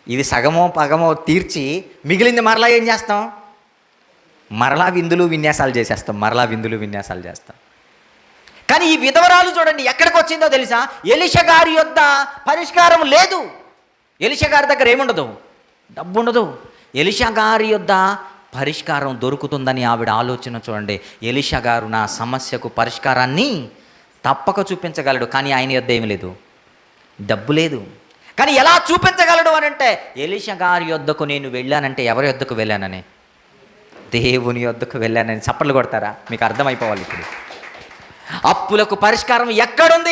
ఇది సగమో పగమో తీర్చి మిగిలింది మరలా ఏం చేస్తాం? మరలా విందులు విన్యాసాలు చేస్తాం. కానీ ఈ విధవరాలు చూడండి ఎక్కడికి వచ్చిందో తెలుసా? ఎలీషా గారి యొద్ద పరిష్కారం లేదు. ఎలీషా గారి దగ్గర ఏముండదు? డబ్బు ఉండదు. ఎలీషా గారి యొద్ద పరిష్కారం దొరుకుతుందని ఆవిడ ఆలోచన చూడండి. ఎలీషా గారు నా సమస్యకు పరిష్కారాన్ని తప్పక చూపించగలడు. కానీ ఆయన యొద్ద ఏమి లేదు, డబ్బు లేదు. కానీ ఎలా చూపించగలడు అని అంటే, ఎలీషా గారి యొద్దకు నేను వెళ్ళానంటే ఎవరి యొద్దకు వెళ్ళానని? దేవుని యొద్దకు వెళ్ళానని. చప్పట్లు కొడతారా? మీకు అర్థమైపోవాలి. ఇప్పుడు అప్పులకు పరిష్కారం ఎక్కడుంది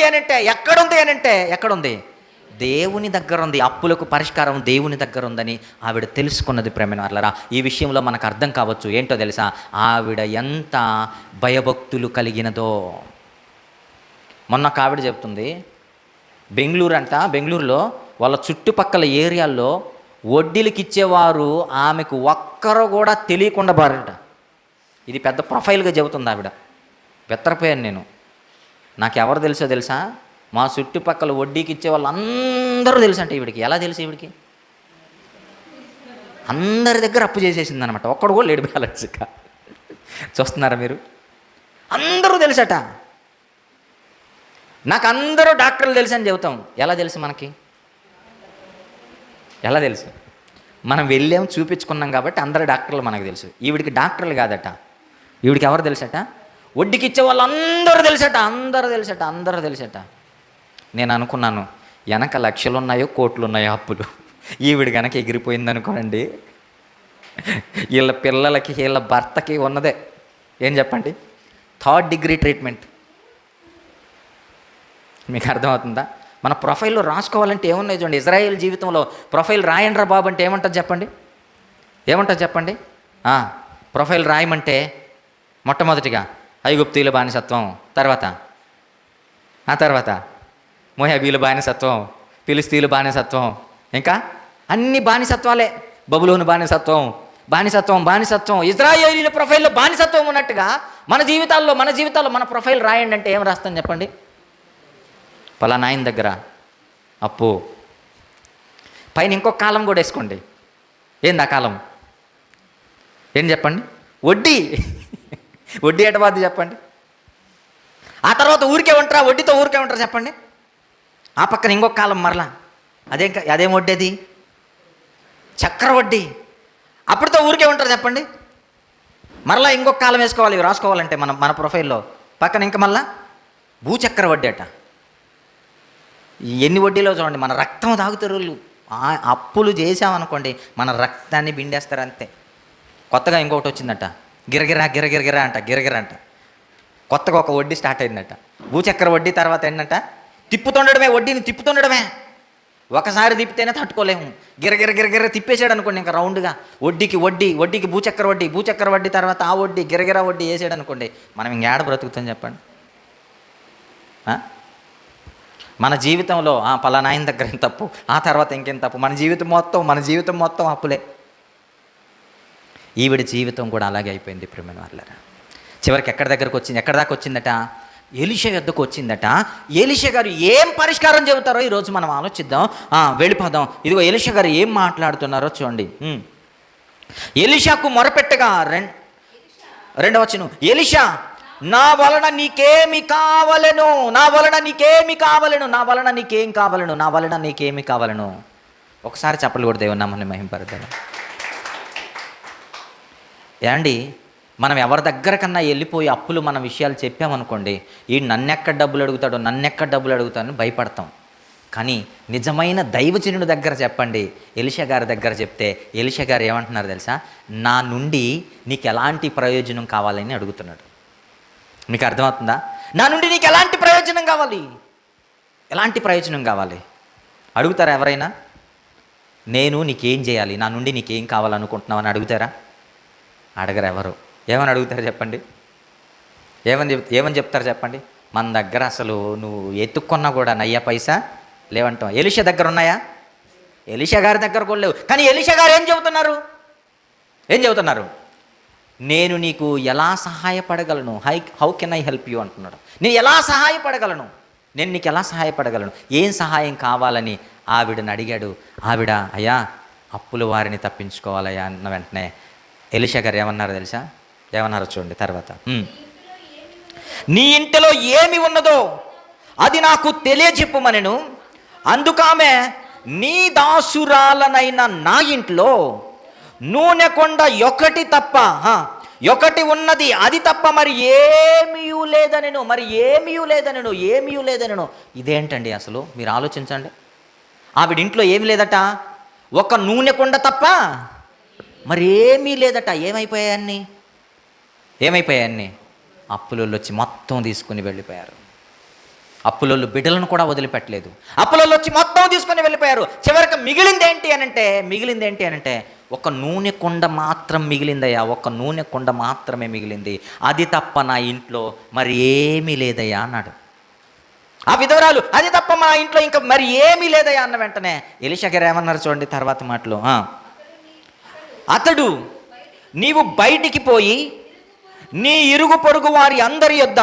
దేవుని దగ్గర ఉంది. అప్పులకు పరిష్కారం దేవుని దగ్గర ఉందని ఆవిడ తెలుసుకున్నది. ప్రేమనార్లరా, ఈ విషయంలో మనకు అర్థం కావచ్చు. ఏంటో తెలుసా? ఆవిడ ఎంత భయభక్తులు కలిగినదో. మొన్న ఒక ఆవిడ చెప్తుంది, బెంగళూరులో వాళ్ళ చుట్టుపక్కల ఏరియాల్లో వడ్డీలకి ఇచ్చేవారు ఆమెకు ఒక్కరు కూడా తెలియకుండా బారట. ఇది పెద్ద ప్రొఫైల్గా చెబుతుంది ఆవిడ. బెత్తరపోయాను నేను. నాకు ఎవరు తెలుసా, మా చుట్టుపక్కల వడ్డీకి ఇచ్చే వాళ్ళు అందరూ తెలుసు అంటే ఈవిడికి. ఎలా తెలుసు ఈవిడికి? అందరి దగ్గర అప్పు చేసేసింది అనమాట. ఒక్కడు కూడా లేడు బ్యాలెన్స్గా. చూస్తున్నారా మీరు? అందరూ తెలుసట. నాకు అందరూ డాక్టర్లు తెలుసు అని చెబుతాం. ఎలా తెలుసు మనకి? ఎలా తెలుసు? మనం వెళ్ళాము, చూపించుకున్నాం కాబట్టి అందరు డాక్టర్లు మనకు తెలుసు. ఈవిడికి డాక్టర్లు కాదట. ఈవిడికి ఎవరు తెలుసట? వడ్డీకి ఇచ్చే వాళ్ళు అందరూ తెలుసట. నేను అనుకున్నాను, వెనక లక్షలు ఉన్నాయో కోట్లు ఉన్నాయో అప్పులు. ఈవిడ కనుక ఎగిరిపోయింది అనుకోనండి, వీళ్ళ పిల్లలకి వీళ్ళ భర్తకి ఉన్నదే ఏం చెప్పండి, 3rd degree ట్రీట్మెంట్. మీకు అర్థమవుతుందా? మన ప్రొఫైల్లో రాసుకోవాలంటే ఏమున్నాయి చూడండి. ఇజ్రాయేల్ జీవితంలో ప్రొఫైల్ రాయండ్రా బాబు అంటే ఏమంటుంది చెప్పండి? ప్రొఫైల్ రాయమంటే మొట్టమొదటిగా ఐగుప్తీయుల బానిసత్వం, తర్వాత మోయాబీల బానిసత్వం, ఫిలిస్తీయుల బానిసత్వం, ఇంకా అన్ని బానిసత్వాలే. బబులోను బానిసత్వం. ఇజ్రాయేలీల ప్రొఫైల్లో బానిసత్వం ఉన్నట్టుగా మన జీవితాల్లో మన ప్రొఫైల్ రాయండి అంటే ఏం రాస్తాం చెప్పండి? పలానా ఆయన దగ్గర అప్పు. పైన ఇంకొక కాలం కూడా వేసుకోండి. ఏంది ఆ కాలం? ఏం చెప్పండి? వడ్డీ ఎటబాద్ది చెప్పండి. ఆ తర్వాత వడ్డీతో ఊరికే ఉంటారా చెప్పండి. ఆ పక్కన ఇంకొక కాలం మరలా అదేం వడ్డీ? అది చక్రవడ్డీ. అప్పటితో ఊరికే ఉంటారు చెప్పండి. మరలా ఇంకొక కాలం వేసుకోవాలి రాసుకోవాలంటే మన ప్రొఫైల్లో. పక్కన ఇంకా మళ్ళా భూచక్ర వడ్డీ అట. ఎన్ని వడ్డీలో చూడండి. మన రక్తం తాగుతారు వాళ్ళు. అప్పులు చేసామనుకోండి మన రక్తాన్ని పిండేస్తారు అంతే. కొత్తగా ఇంకొకటి వచ్చిందట, గిరగిరా అంట. కొత్తగా ఒక వడ్డీ స్టార్ట్ అయిందట. భూచక్ర వడ్డీ తర్వాత ఏంటంట, వడ్డీని తిప్పుతుండడమే. ఒకసారి తిప్పితేనే తట్టుకోలేము. గిరగిర తిప్పేసాడు అనుకోండి ఇంకా రౌండ్గా. వడ్డీకి భూచక్ర వడ్డీ తర్వాత ఆ వడ్డీ గిరగిరా వడ్డీ వేసాడు అనుకోండి, మనం ఇంకేడ బ్రతుకుతాం చెప్పండి? మన జీవితంలో పలానా ఆయన దగ్గర ఏం తప్పు, ఆ తర్వాత ఇంకేం తప్పు, మన జీవితం మొత్తం అప్పులే. ఈవిడ జీవితం కూడా అలాగే అయిపోయింది ప్రియమైన వాళ్ళారా. చివరికి ఎక్కడి దాకా వచ్చిందట? ఎలీషా యొద్దకు వచ్చిందట. ఎలీషా గారు ఏం పరిష్కారం చెబుతారో ఈరోజు మనం ఆలోచిద్దాం. వెళ్ళిపోదాం. ఇదిగో ఎలీషా గారు ఏం మాట్లాడుతున్నారో చూడండి. ఎలీషాకు మొరపెట్టగా 2వ వచనం, ఎలీషా నా వలన నీకేమి కావలను. ఒకసారి చెప్పలు కూడా దేవుని నామాన్ని మహింపరుద్దాం. ఏమండి, మనం ఎవరి దగ్గర కన్నా వెళ్ళిపోయి అప్పులు మన విషయాలు చెప్పామనుకోండి, ఈ నన్నెక్కడ డబ్బులు అడుగుతాడని భయపడతాం. కానీ నిజమైన దైవజనుడి దగ్గర చెప్పండి, ఎలీషా గారి దగ్గర చెప్తే ఎలీషా గారు ఏమంటున్నారు తెలుసా? నా నుండి నీకు ఎలాంటి ప్రయోజనం కావాలని అడుగుతున్నాడు. మీకు అర్థమవుతుందా? నా నుండి నీకు ఎలాంటి ప్రయోజనం కావాలి అడుగుతారా ఎవరైనా? నేను నీకేం చేయాలి, నా నుండి నీకేం కావాలనుకుంటున్నావు అని అడుగుతారా? అడగరు ఎవరు. ఏమని అడుగుతారు చెప్పండి? ఏమని చెప్తారు చెప్పండి? మన దగ్గర అసలు నువ్వు ఎత్తుక్కున్నా కూడా నయ్యా పైసా లేవంటాం. ఎలీషా దగ్గర ఉన్నాయా? ఎలీషా గారి దగ్గర కూడా లేవు. కానీ ఎలీషా గారు ఏం చెబుతున్నారు? నేను నీకు ఎలా సహాయపడగలను? How can I help you అంటున్నాడు. నేను ఎలా సహాయపడగలను? నేను నీకు ఎలా సహాయపడగలను? ఏం సహాయం కావాలని ఆవిడని అడిగాడు. ఆవిడ, అయ్యా అప్పుల వారిని తప్పించుకోవాలయ్యా అన్న వెంటనే ఎలీషా గారు ఏమన్నారు తెలుసా? ఏమన్నారో చూడండి తర్వాత. నీ ఇంటిలో ఏమి ఉన్నదో అది నాకు తెలియజెప్పుమనెను. అందుకామె, నీ దాసురాలనైన నా ఇంట్లో నూనె కొండ ఒకటి ఉన్నది, అది తప్ప మరి ఏమీ లేదనెను. ఇదేంటండి అసలు? మీరు ఆలోచించండి. ఆవిడ ఇంట్లో ఏమి లేదట, ఒక నూనె కొండ తప్ప మరి ఏమీ లేదట. ఏమైపోయాయన్ని? అప్పులోళ్ళు వచ్చి మొత్తం తీసుకుని వెళ్ళిపోయారు. అప్పులోళ్ళు బిడ్డలను కూడా వదిలిపెట్టలేదు. అప్పులోళ్ళు వచ్చి మొత్తం తీసుకుని వెళ్ళిపోయారు. చివరికి మిగిలింది ఏంటి అనంటే ఒక నూనె కొండ మాత్రం మిగిలిందయ్యా. ఒక నూనె కొండ మాత్రమే మిగిలింది, అది తప్ప నా ఇంట్లో మరి ఏమీ లేదయ్యా అన్నాడు. ఆ విధవరాలు, అది తప్ప మా ఇంట్లో ఇంకా మరి ఏమీ లేదయ్యా అన్న వెంటనే ఎలీషా గారు ఏమన్నారు చూడండి తర్వాత మాటలు. అతడు నీవు బయటికి పోయి నీ ఇరుగు పొరుగు వారి అందరి యొద్ద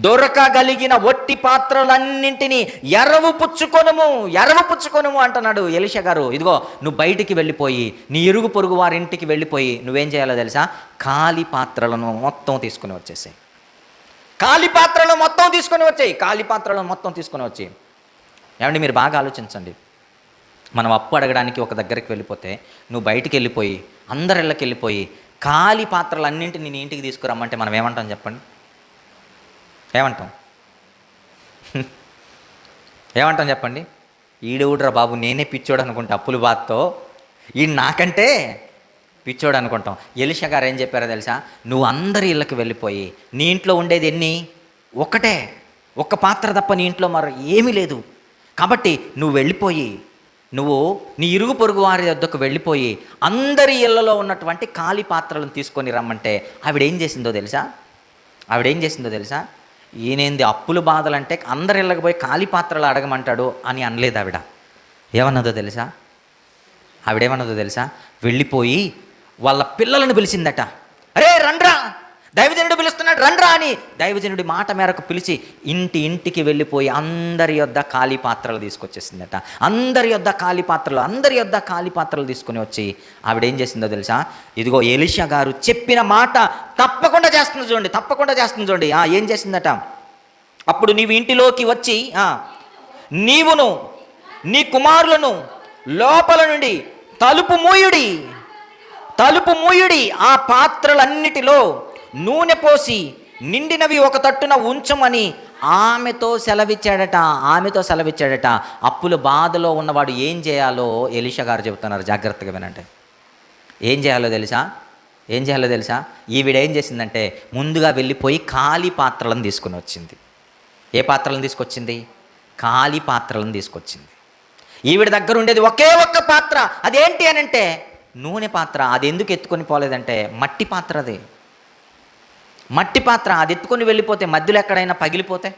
దొరకగలిగిన ఒట్టి పాత్రలన్నింటినీ ఎరవు పుచ్చుకొనుము అంటున్నాడు ఎలీషా గారు. ఇదిగో నువ్వు బయటికి వెళ్ళిపోయి నీ ఇరుగు పొరుగు వారి ఇంటికి వెళ్ళిపోయి నువ్వేం చేయాలో తెలుసా, ఖాళీ పాత్రలను మొత్తం తీసుకుని వచ్చేసాయి. ఖాళీ పాత్రలు మొత్తం తీసుకొని వచ్చాయి. ఏమండి మీరు బాగా ఆలోచించండి. మనం అప్పు అడగడానికి ఒక దగ్గరికి వెళ్ళిపోతే నువ్వు బయటికి వెళ్ళిపోయి అందరి ఇళ్ళకి వెళ్ళిపోయి ఖాళీ పాత్రలు అన్నింటినీ నీ ఇంటికి తీసుకురమ్మంటే మనం ఏమంటాం చెప్పండి? ఏమంటాం చెప్పండి? ఈడెవుడ్రా బాబు, నేనే పిచ్చోడు అనుకుంటా, అప్పుల బాధతో ఈ నాకంటే పిచ్చోడు అనుకుంటాం. ఎలీషా గారు ఏం చెప్పారో తెలుసా, నువ్వు అందరి ఇళ్ళకి వెళ్ళిపోయి నీ ఇంట్లో ఉండేది ఎన్ని? ఒక్క పాత్ర తప్ప నీ ఇంట్లో మరి ఏమీ లేదు. కాబట్టి నువ్వు వెళ్ళిపోయి నువ్వు నీ ఇరుగు పొరుగు వారి వద్దకు వెళ్ళిపోయి అందరి ఇళ్లలో ఉన్నటువంటి ఖాళీ పాత్రలను తీసుకొని రమ్మంటే ఆవిడేం చేసిందో తెలుసా? ఈయనేంది అప్పుల బాధలంటే అందరి ఇళ్ళకి పోయి ఖాళీ పాత్రలు అడగమంటాడు అని అనలేదు ఆవిడ. ఆవిడేమన్నదో తెలుసా? వెళ్ళిపోయి వాళ్ళ పిల్లలను పిలిచిందట. అరే రండ్రా, దైవజనుడు పిలుస్తున్నాడు రండ్రా అని దైవజనుడి మాట మేరకు పిలిచి ఇంటికి వెళ్ళిపోయి అందరి యొద్ద ఖాళీ పాత్రలు తీసుకొచ్చేసిందట. అందరి యొద్ద ఖాళీ పాత్రలు తీసుకొని వచ్చి ఆవిడేం చేసిందో తెలుసా? ఇదిగో ఎలీషా గారు చెప్పిన మాట తప్పకుండా చేస్తుంది చూడండి. ఏం చేసిందట? అప్పుడు నీవు ఇంటిలోకి వచ్చి నీవును నీ కుమారులను లోపల నుండి తలుపు మూయుడి ఆ పాత్రలన్నిటిలో నూనె పోసి నిండినవి ఒక తట్టున ఉంచమని ఆమెతో సెలవిచ్చాడట. అప్పుల బాధలో ఉన్నవాడు ఏం చేయాలో ఎలీషా గారు చెబుతున్నారు, జాగ్రత్తగా వినండి. ఏం చేయాలో తెలుసా? ఈవిడ ఏం చేసిందంటే ముందుగా వెళ్ళిపోయి ఖాళీ పాత్రలను తీసుకుని వచ్చింది. ఏ పాత్రలను తీసుకొచ్చింది? ఖాళీ పాత్రలను తీసుకొచ్చింది. ఈవిడ దగ్గర ఉండేది ఒకే ఒక్క పాత్ర. అదేంటి అని అంటే నూనె పాత్ర. అది ఎందుకు ఎత్తుకొని పోలేదంటే మట్టి పాత్ర. అది ఎత్తుకొని వెళ్ళిపోతే మధ్యలో ఎక్కడైనా పగిలిపోతే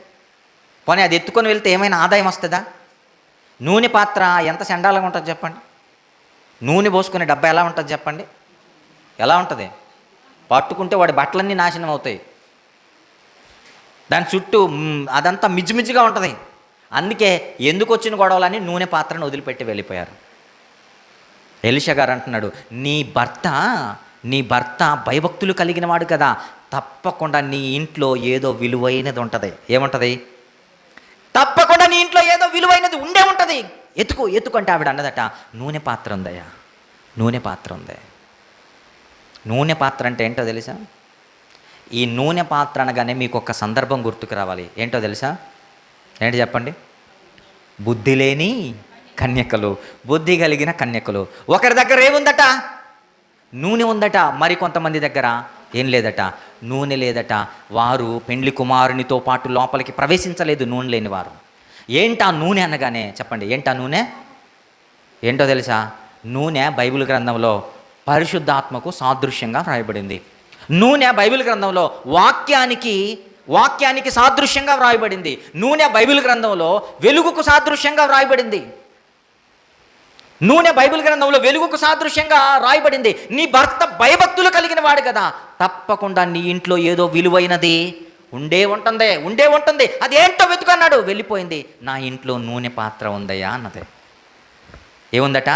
పోనీ అది ఎత్తుకొని వెళ్తే ఏమైనా ఆదాయం వస్తుందా? నూనె పాత్ర ఎంత చండాలంగా ఉంటుంది చెప్పండి. నూనె పోసుకునే డబ్బా ఎలా ఉంటుంది చెప్పండి? ఎలా ఉంటుంది? పట్టుకుంటే వాడి బట్టలన్నీ నాశనం అవుతాయి. దాని చుట్టూ అదంతా మిజ్జిమిజ్జిగా ఉంటుంది. అందుకే ఎందుకు వచ్చిన గొడవలని నూనె పాత్రను వదిలిపెట్టి వెళ్ళిపోయారు. ఎలీషా గారు అంటున్నాడు, నీ భర్త భయభక్తులు కలిగిన వాడు కదా, తప్పకుండా నీ ఇంట్లో ఏదో విలువైనది ఉంటుంది. ఏముంటుంది? తప్పకుండా నీ ఇంట్లో ఏదో విలువైనది ఉంటుంది. ఎత్తుకు అంటే ఆవిడ అన్నదట, నూనె పాత్ర ఉందయ్యా, నూనె పాత్ర అంటే ఏంటో తెలుసా? ఈ నూనె పాత్ర అనగానే మీకు ఒక సందర్భం గుర్తుకు రావాలి. ఏంటో తెలుసా? ఏంటి చెప్పండి? బుద్ధి లేని కన్యకలు, బుద్ధి కలిగిన కన్యకలు. ఒకరి దగ్గర ఏముందట? నూనె ఉందట. మరి కొంతమంది దగ్గర ఏం లేదట, నూనె లేదట. వారు పెండ్లి కుమారునితో పాటు లోపలికి ప్రవేశించలేదు, నూనె లేని వారు. ఏంటా నూనె అనగానే చెప్పండి, ఏంటా నూనె? ఏంటో తెలుసా? నూనె బైబిల్ గ్రంథంలో పరిశుద్ధాత్మకు సాదృశ్యంగా వ్రాయబడింది. నూనె బైబిల్ గ్రంథంలో వాక్యానికి సాదృశ్యంగా వ్రాయబడింది. నూనె బైబిల్ గ్రంథంలో వెలుగుకు సాదృశ్యంగా వ్రాయబడింది. నూనె బైబిల్ గ్రంథంలో వెలుగుకు సాదృశ్యంగా రాయబడింది. నీ భర్త భయభక్తులు కలిగిన వాడు కదా, తప్పకుండా నీ ఇంట్లో ఏదో విలువైనది ఉండే ఉంటుంది. అదేంటో వెతుకన్నాడు. వెళ్ళిపోయింది. నా ఇంట్లో నూనె పాత్ర ఉందయ్యా అన్నది. ఏముందట?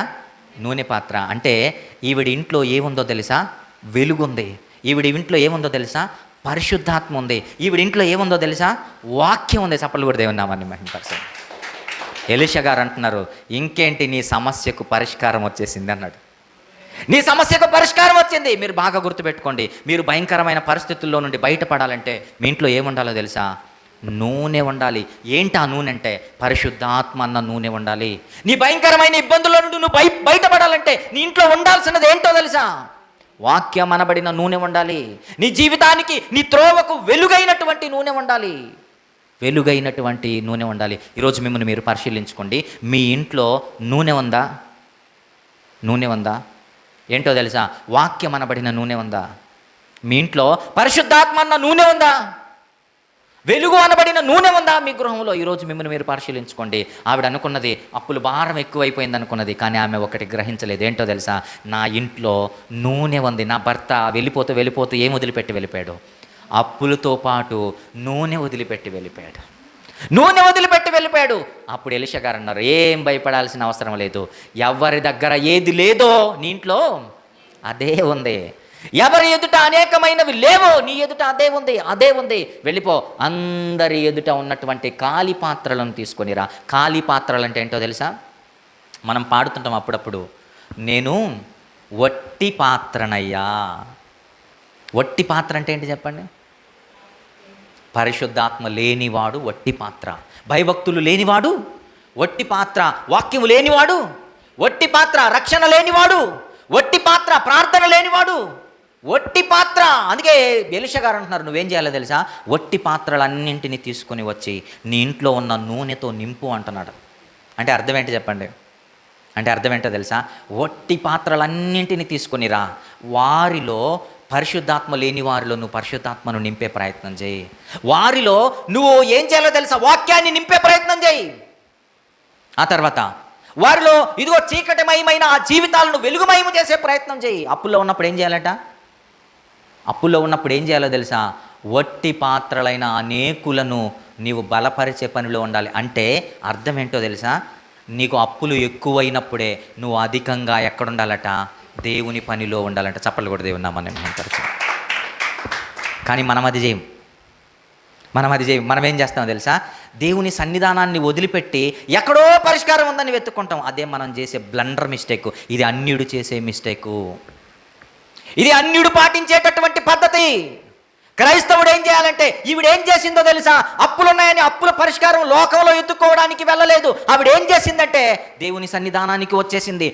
నూనె పాత్ర. అంటే ఈవిడి ఇంట్లో ఏముందో తెలుసా? వెలుగుంది. ఈవిడి ఇంట్లో ఏముందో తెలుసా? పరిశుద్ధాత్మ ఉంది. ఈవిడి ఇంట్లో ఏముందో తెలుసా? వాక్యం ఉంది. చప్పట్లు కూడా దేవుని నామాన్ని మహిమపరచండి. ఎలీషా గారు అంటున్నారు, ఇంకేంటి నీ సమస్యకు పరిష్కారం వచ్చేసింది అన్నాడు. నీ సమస్యకు పరిష్కారం వచ్చింది. మీరు బాగా గుర్తుపెట్టుకోండి, మీరు భయంకరమైన పరిస్థితుల్లో నుండి బయటపడాలంటే మీ ఇంట్లో ఏముండాలో తెలుసా? నూనె ఉండాలి. ఏంటి ఆ నూనె అంటే? పరిశుద్ధాత్మ అన్న నూనె ఉండాలి. నీ భయంకరమైన ఇబ్బందుల్లో నుండి నువ్వు బయటపడాలంటే నీ ఇంట్లో ఉండాల్సినది ఏంటో తెలుసా? వాక్యం అనబడిన నూనె ఉండాలి. నీ జీవితానికి, నీ త్రోవకు వెలుగైనటువంటి నూనె ఉండాలి. ఈరోజు మిమ్మల్ని మీరు పరిశీలించుకోండి. మీ ఇంట్లో నూనె ఉందా? ఏంటో తెలుసా? వాక్యం అనబడిన నూనె ఉందా? మీ ఇంట్లో పరిశుద్ధాత్మ అన్న నూనె ఉందా? వెలుగు అనబడిన నూనె ఉందా మీ గృహంలో? ఈరోజు మిమ్మల్ని మీరు పరిశీలించుకోండి. ఆవిడ అనుకున్నది అప్పులు భారం ఎక్కువైపోయింది అనుకున్నది, కానీ ఆమె ఒకటి గ్రహించలేదు. ఏంటో తెలుసా? నా ఇంట్లో నూనె ఉంది. నా భర్త వెళ్ళిపోతూ ఏం వదిలిపెట్టి వెళ్ళిపోయాడు? అప్పులతో పాటు నూనె వదిలిపెట్టి వెళ్ళిపోయాడు. అప్పుడు ఎలీషా గారు అన్నారు, ఏం భయపడాల్సిన అవసరం లేదు. ఎవరి దగ్గర ఏది లేదో నీ ఇంట్లో అదే ఉంది. ఎవరి ఎదుట అనేకమైనవి లేవో నీ ఎదుట అదే ఉంది. వెళ్ళిపో. అందరి ఎదుట ఉన్నటువంటి ఖాళీ పాత్రలను తీసుకొని రా. ఖాళీ పాత్రలు అంటే ఏంటో తెలుసా? మనం పాడుతుంటాం అప్పుడప్పుడు, నేను వట్టి పాత్రనయ్యా. వట్టి పాత్ర అంటే ఏంటి చెప్పండి? పరిశుద్ధాత్మ లేనివాడు వట్టి పాత్ర, భయభక్తులు లేనివాడు వట్టి పాత్ర, వాక్యము లేనివాడు వట్టి పాత్ర, రక్షణ లేనివాడు వట్టి పాత్ర, ప్రార్థన లేనివాడు వట్టి పాత్ర. అందుకే ఎలీషా గారు అంటున్నారు, నువ్వేం చేయాలో తెలుసా? వట్టి పాత్రలన్నింటినీ తీసుకొని వచ్చి నీ ఇంట్లో ఉన్న నూనెతో నింపు అంటున్నాడు. అంటే అర్థం ఏంటి చెప్పండి? అంటే అర్థం ఏంటో తెలుసా? వట్టి పాత్రలన్నింటినీ తీసుకొని రా. వారిలో పరిశుద్ధాత్మ లేని వారిలో నువ్వు పరిశుద్ధాత్మను నింపే ప్రయత్నం చేయి. వారిలో నువ్వు ఏం చేయాలో తెలుసా? వాక్యాన్ని నింపే ప్రయత్నం చేయి. ఆ తర్వాత వారిలో ఇదిగో చీకటిమయమైన ఆ జీవితాలను వెలుగుమయము చేసే ప్రయత్నం చేయి. అప్పుల్లో ఉన్నప్పుడు ఏం చేయాలో తెలుసా? వట్టి పాత్రలైన అనేకులను నీవు బలపరిచే పనిలో ఉండాలి. అంటే అర్థం ఏంటో తెలుసా? నీకు అప్పులు ఎక్కువైనప్పుడే నువ్వు అధికంగా ఎక్కడుండాలట? దేవుని పనిలో ఉండాలంట. చప్పట్లు కూడా దేవుని నామాన్ని మహిమపరచు. కానీ మనం అది చేయం. మనం ఏం చేస్తామో తెలుసా? దేవుని సన్నిధానాన్ని వదిలిపెట్టి ఎక్కడో పరిష్కారం ఉందని వెతుక్కుంటాం. అదే మనం చేసే బ్లండర్ మిస్టేక్. ఇది అన్యుడు చేసే మిస్టేకు. ఇది అన్యుడు పాటించేటటువంటి పద్ధతి. క్రైస్తవుడు ఏం చేయాలంటే, ఈవిడేం చేసిందో తెలుసా? అప్పులున్నాయని అప్పుల పరిష్కారం లోకంలో ఎత్తుకోవడానికి వెళ్ళలేదు. ఆవిడ ఏం చేసిందంటే దేవుని సన్నిధానానికి వచ్చేసింది.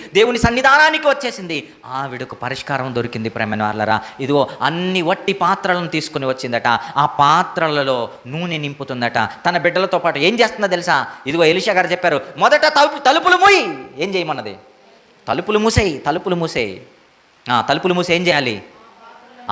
ఆవిడకు పరిష్కారం దొరికింది. ప్రేమైన వాళ్ళరా, ఇదిగో అన్ని వట్టి పాత్రలను తీసుకుని వచ్చిందట. ఆ పాత్రలలో నూనె నింపుతుందట. తన బిడ్డలతో పాటు ఏం చేస్తుందో తెలుసా? ఇదిగో ఎలీషా గారు చెప్పారు, మొదట తలుపులు మూయి. ఏం చేయమన్నది? తలుపులు మూసేయి. తలుపులు మూసి ఏం చేయాలి?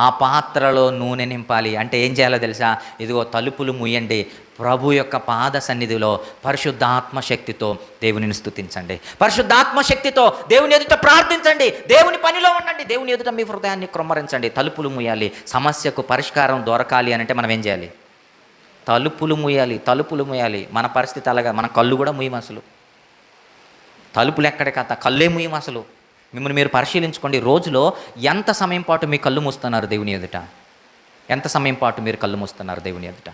ఆ పాత్రలో నూనె నింపాలి. అంటే ఏం చేయాలో తెలుసా? ఇదిగో తలుపులు మూయండి. ప్రభు యొక్క పాద సన్నిధిలో పరిశుద్ధాత్మ శక్తితో దేవునిని స్తుతించండి. పరిశుద్ధాత్మ శక్తితో దేవుని ఎదుట ప్రార్థించండి. దేవుని పనిలో ఉండండి. దేవుని ఎదుట మీ హృదయాన్ని క్రొమ్మరించండి. తలుపులు మూయాలి. సమస్యకు పరిష్కారం దొరకాలి అంటే మనం ఏం చేయాలి? తలుపులు మూయాలి. మన పరిస్థితి అలాగా. మన కళ్ళు కూడా మూయం అసలు. తలుపులు ఎక్కడికి కథ? కళ్ళే మూయం అసలు. మిమ్మల్ని మీరు పరిశీలించుకోండి. రోజులో ఎంత సమయం పాటు మీ కళ్ళు మూస్తున్నారు దేవుని ఎదుట? ఎంత సమయం పాటు మీరు కళ్ళు మూస్తున్నారు దేవుని ఎదుట?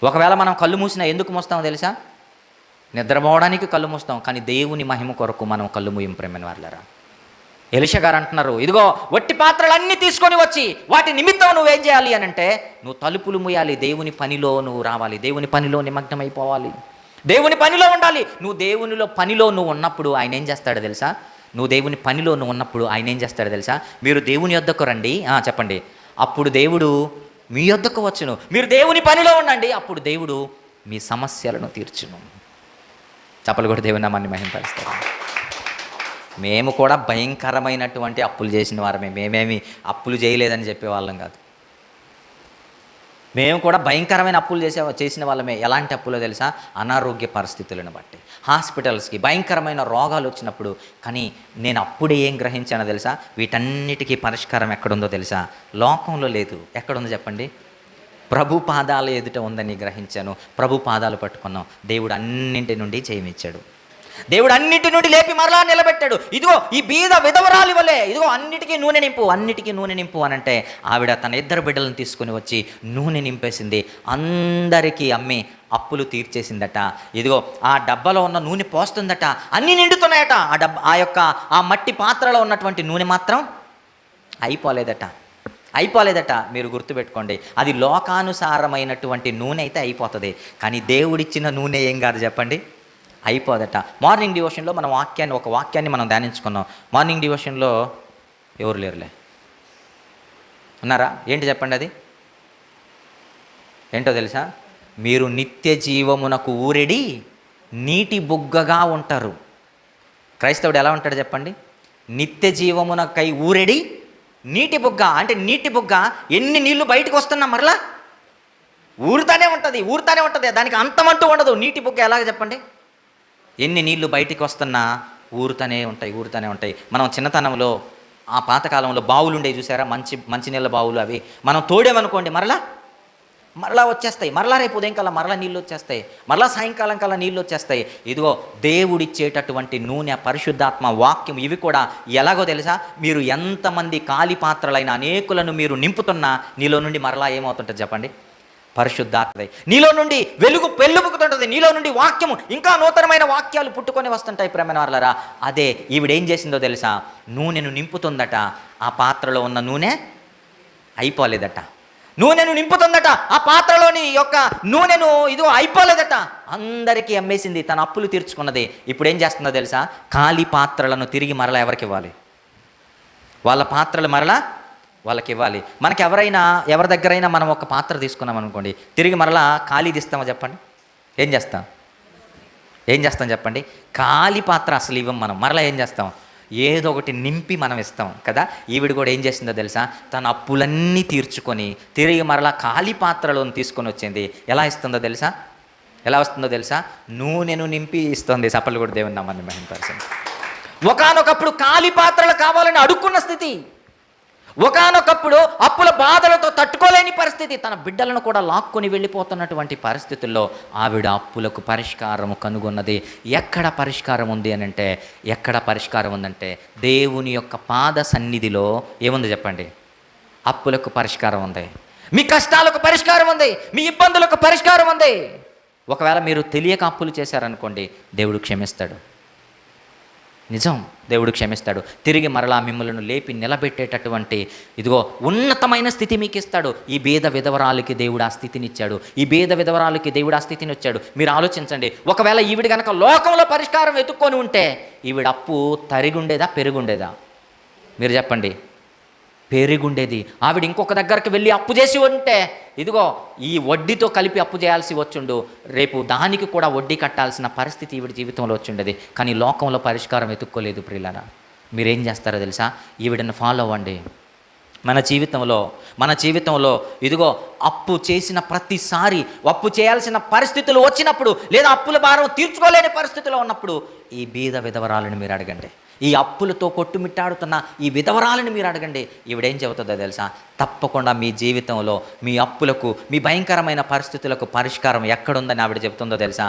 ఒకవేళ మనం కళ్ళు మూసినా ఎందుకు మూస్తామో తెలుసా? నిద్రపోవడానికి కళ్ళు మూస్తాం, కానీ దేవుని మహిమ కొరకు మనం కళ్ళు మూయం. ప్రేమైన వాళ్ళరా, ఎలీషా గారు అంటున్నారు, ఇదిగో వట్టి పాత్రలన్నీ తీసుకొని వచ్చి వాటి నిమిత్తం నువ్వేం చేయాలి అని అంటే, నువ్వు తలుపులు మూయాలి. దేవుని పనిలో నువ్వు రావాలి. దేవుని పనిలో నిమగ్నమైపోవాలి. దేవుని పనిలో ఉండాలి. నువ్వు దేవునిలో పనిలో నువ్వు ఉన్నప్పుడు ఆయన ఏం చేస్తాడో తెలుసా? మీరు దేవుని యొద్దకు రండి. చెప్పండి. అప్పుడు దేవుడు మీ యొద్దకు వచ్చును. మీరు దేవుని పనిలో ఉండండి. అప్పుడు దేవుడు మీ సమస్యలను తీర్చును. చప్పలు కూడా దేవుని నామాన్ని మహిమపరుస్తారు. మేము కూడా భయంకరమైనటువంటి అప్పులు చేసిన వారమే. మేమేమి అప్పులు చేయలేదని చెప్పేవాళ్ళం కాదు. మేము కూడా భయంకరమైన అప్పులు చేసిన వాళ్ళమే. ఎలాంటి అప్పులో తెలుసా? అనారోగ్య పరిస్థితులను బట్టి హాస్పిటల్స్కి భయంకరమైన రోగాలు వచ్చినప్పుడు. కానీ నేను అప్పుడే ఏం గ్రహించానో తెలుసా? వీటన్నిటికీ పరిష్కారం ఎక్కడుందో తెలుసా? లోకంలో లేదు. ఎక్కడుందో చెప్పండి? ప్రభు పాదాల ఎదుట ఉందని గ్రహించాను. ప్రభు పాదాలు పట్టుకున్నాం. దేవుడు అన్నింటి నుండి జయమిచ్చాడు. దేవుడు అన్నిటి నుండి లేపి మరలా నిలబెట్టాడు. ఇదిగో ఈ బీద విధవరాలి వలె ఇదిగో అన్నిటికీ నూనె నింపు అనంటే ఆవిడ తన 2 బిడ్డలను తీసుకుని వచ్చి నూనె నింపేసింది. అందరికీ అమ్మి అప్పులు తీర్చేసిందట. ఇదిగో ఆ డబ్బాలో ఉన్న నూనె పోస్తుందట. అన్నీ నిండుతున్నాయట. ఆ మట్టి పాత్రలో ఉన్నటువంటి నూనె మాత్రం అయిపోలేదట. మీరు గుర్తుపెట్టుకోండి, అది లోకానుసారమైనటువంటి నూనె అయితే అయిపోతుంది, కానీ దేవుడిచ్చిన నూనె ఏం కాదు చెప్పండి? అయిపోదట. మార్నింగ్ డివోషన్లో మనం ఒక వాక్యాన్ని మనం ధ్యానించుకున్నాం. మార్నింగ్ డివోషన్లో ఎవరు లేరులే, ఉన్నారా? ఏంటి చెప్పండి? అది ఏంటో తెలుసా? మీరు నిత్య జీవమునకు ఊరెడి నీటి బుగ్గగా ఉంటారు. క్రైస్తవుడు ఎలా ఉంటాడు చెప్పండి? నిత్య జీవమునకై ఊరెడి నీటి బుగ్గ. అంటే నీటి బుగ్గ ఎన్ని నీళ్లు బయటకు వస్తున్నా మరలా ఊరుతానే ఉంటుంది. దానికి అంతమంటూ ఉండదు. నీటి బుగ్గ ఎలాగ చెప్పండి, ఎన్ని నీళ్లు బయటికి వస్తున్నా ఊరుతూనే ఉంటాయి. మనం చిన్నతనంలో ఆ పాతకాలంలో బావులు ఉండేవి చూసారా, మంచినీళ్ళ బావులు. అవి మనం తోడేమనుకోండి మరలా వచ్చేస్తాయి. మరలా రేపు ఉదయం కల్లా మరలా నీళ్ళు వచ్చేస్తాయి, మరలా సాయంకాలం కల్లా నీళ్ళు వచ్చేస్తాయి. ఇదిగో దేవుడిచ్చేటటువంటి నూనె, పరిశుద్ధాత్మ, వాక్యం, ఇవి కూడా ఎలాగో తెలుసా, మీరు ఎంతమంది ఖాళీ పాత్రలైన అనేకులను మీరు నింపుతున్నా నీలో నుండి మరలా ఏమవుతుంటుంది చెప్పండి, పరిశుద్ధాత్మ నీలో నుండి వెలుగుపుకుతుంటుంది. నీలో నుండి వాక్యము, ఇంకా నూతనమైన వాక్యాలు పుట్టుకొని వస్తుంటాయి. ప్రేమైన వారలారా, అదే ఈవిడేం చేసిందో తెలుసా, నూనెను నింపుతుందట. ఆ పాత్రలో ఉన్న నూనె అయిపోలేదట. నూనెను నింపుతుందట. ఆ పాత్రలోని యొక్క నూనెను ఇదిగో అయిపోలేదట. అందరికీ అమ్మేసింది, తన అప్పులు తీర్చుకున్నది. ఇప్పుడు ఏం చేస్తుందో తెలుసా, ఖాళీ పాత్రలను తిరిగి మరలా ఎవరికి ఇవ్వాలి, వాళ్ళ పాత్రలు మరలా వాళ్ళకి ఇవ్వాలి. మనకి ఎవరి దగ్గరైనా మనం ఒక పాత్ర తీసుకున్నాం అనుకోండి, తిరిగి మరలా ఖాళీది ఇస్తామా చెప్పండి, ఏం చేస్తాం చెప్పండి. ఖాళీ పాత్ర అసలు ఇవ్వం మనం, మరలా ఏం చేస్తాం, ఏదో ఒకటి నింపి మనం ఇస్తాం కదా. ఈవిడ కూడా ఏం చేసిందో తెలుసా, తన అప్పులన్నీ తీర్చుకొని తిరిగి మరలా ఖాళీ పాత్రలను తీసుకొని వచ్చింది. ఎలా వస్తుందో తెలుసా, నూనెను నింపి ఇస్తుంది. సపలు కూడా దేవుని నామాన్ని మహిమపరచండి. ఒకానొకప్పుడు ఖాళీ పాత్రలు కావాలని అడుక్కున్న స్థితి, ఒకానొకప్పుడు అప్పుల బాధలతో తట్టుకోలేని పరిస్థితి, తన బిడ్డలను కూడా లాక్కొని వెళ్ళిపోతున్నటువంటి పరిస్థితుల్లో ఆవిడ అప్పులకు పరిష్కారం కనుగొన్నది. ఎక్కడ పరిష్కారం ఉందంటే దేవుని యొక్క పాద సన్నిధిలో ఏముంది చెప్పండి, అప్పులకు పరిష్కారం ఉంది, మీ కష్టాలకు పరిష్కారం ఉంది, మీ ఇబ్బందులకు పరిష్కారం ఉంది. ఒకవేళ మీరు తెలియక అప్పులు చేశారనుకోండి, దేవుడు క్షమిస్తాడు. నిజం, దేవుడు క్షమిస్తాడు. తిరిగి మరలా మిమ్మల్ని లేపి నిలబెట్టేటటువంటి ఇదిగో ఉన్నతమైన స్థితి మీకు ఇస్తాడు. ఈ బీద విధవరాలకి దేవుడు ఆ స్థితినిచ్చాడు. మీరు ఆలోచించండి, ఒకవేళ ఈవిడ కనుక లోకంలో పరిష్కారం వెతుక్కొని ఉంటే ఈవిడ అప్పు తరిగుండేదా పెరుగుండేదా? మీరు చెప్పండి. పెరుగుండేది. ఆవిడ ఇంకొక దగ్గరికి వెళ్ళి అప్పు చేసి ఉంటే ఇదిగో ఈ వడ్డీతో కలిపి అప్పు చేయాల్సి వచ్చుండు, రేపు దానికి కూడా వడ్డీ కట్టాల్సిన పరిస్థితి ఈవిడ జీవితంలో వచ్చుండేది. కానీ లోకంలో పరిష్కారం వెతుక్కోలేదు. ప్రియులారా, మీరేం చేస్తారో తెలుసా, ఈవిడని ఫాలో అవ్వండి. మన జీవితంలో ఇదిగో అప్పు చేసిన ప్రతిసారి, అప్పు చేయాల్సిన పరిస్థితులు వచ్చినప్పుడు, లేదా అప్పుల భారం తీర్చుకోలేని పరిస్థితిలో ఉన్నప్పుడు ఈ బీద విధవరాలను మీరు అడగండి. ఈ అప్పులతో కొట్టుమిట్టాడుతున్న ఈ విధవరాలను మీరు అడగండి. ఈవిడేం చెబుతుందో తెలుసా, తప్పకుండా మీ జీవితంలో మీ అప్పులకు, మీ భయంకరమైన పరిస్థితులకు పరిష్కారం ఎక్కడుందని ఆవిడ చెబుతుందో తెలుసా,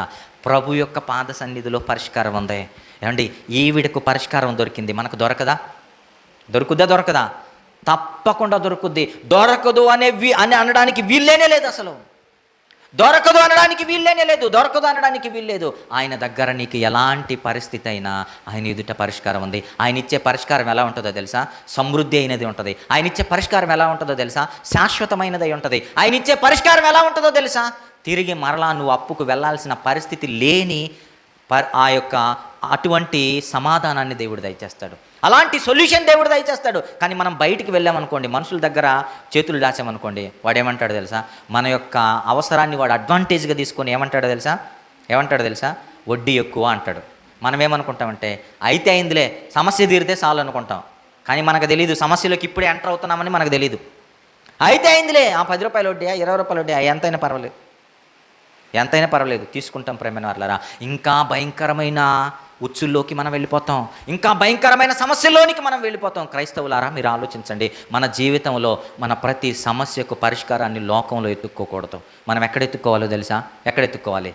ప్రభు యొక్క పాద సన్నిధిలో పరిష్కారం ఉంది. ఏమండి, ఈవిడకు పరిష్కారం దొరికింది, మనకు దొరకదా? తప్పకుండా దొరుకుద్ది. దొరకదు అని అనడానికి వీల్లేనే లేదు. అసలు దొరకదు అనడానికి వీల్లేదు. ఆయన దగ్గర నీకు ఎలాంటి పరిస్థితి అయినా ఆయన ఎదుట పరిష్కారం ఉంది. ఆయన ఇచ్చే పరిష్కారం ఎలా ఉంటుందో తెలుసా, సమృద్ధి అయినది ఉంటుంది. ఆయన ఇచ్చే పరిష్కారం ఎలా ఉంటుందో తెలుసా, శాశ్వతమైనది ఉంటుంది. ఆయన ఇచ్చే పరిష్కారం ఎలా ఉంటుందో తెలుసా, తిరిగి మరలా నువ్వు అప్పుకు వెళ్ళాల్సిన పరిస్థితి లేని ఆ యొక్క అటువంటి సమాధానాన్ని దేవుడు దయచేస్తాడు. అలాంటి సొల్యూషన్ దేవుడు దయచేస్తాడు. కానీ మనం బయటికి వెళ్ళామనుకోండి, మనుషుల దగ్గర చేతులు దాచామనుకోండి, వాడు ఏమంటాడో తెలుసా, మన యొక్క అవసరాన్ని వాడు అడ్వాంటేజ్గా తీసుకొని ఏమంటాడో తెలుసా, వడ్డీ ఎక్కువ అంటాడు. మనం ఏమనుకుంటామంటే, అయితే అయిందిలే, సమస్య తీరితే చాలు అనుకుంటాం. కానీ మనకు తెలియదు, సమస్యలోకి ఇప్పుడే ఎంటర్ అవుతున్నామని మనకు తెలియదు. అయితే అయిందిలే, ఆ 10 రూపాయల వడ్డీయా, 20 రూపాయల వడ్డీయా, ఎంతైనా పర్వాలేదు తీసుకుంటాం. ప్రేమైన వారలారా, ఇంకా భయంకరమైన ఉచ్చుల్లోకి మనం వెళ్ళిపోతాం, ఇంకా భయంకరమైన సమస్యల్లోనికి మనం వెళ్ళిపోతాం. క్రైస్తవులారా, మీరు ఆలోచించండి. మన జీవితంలో మన ప్రతి సమస్యకు పరిష్కారాన్ని లోకంలో ఎత్తుక్కోకూడదు. మనం ఎక్కడ ఎత్తుక్కోవాలో తెలుసా, ఎక్కడ ఎత్తుక్కోవాలి,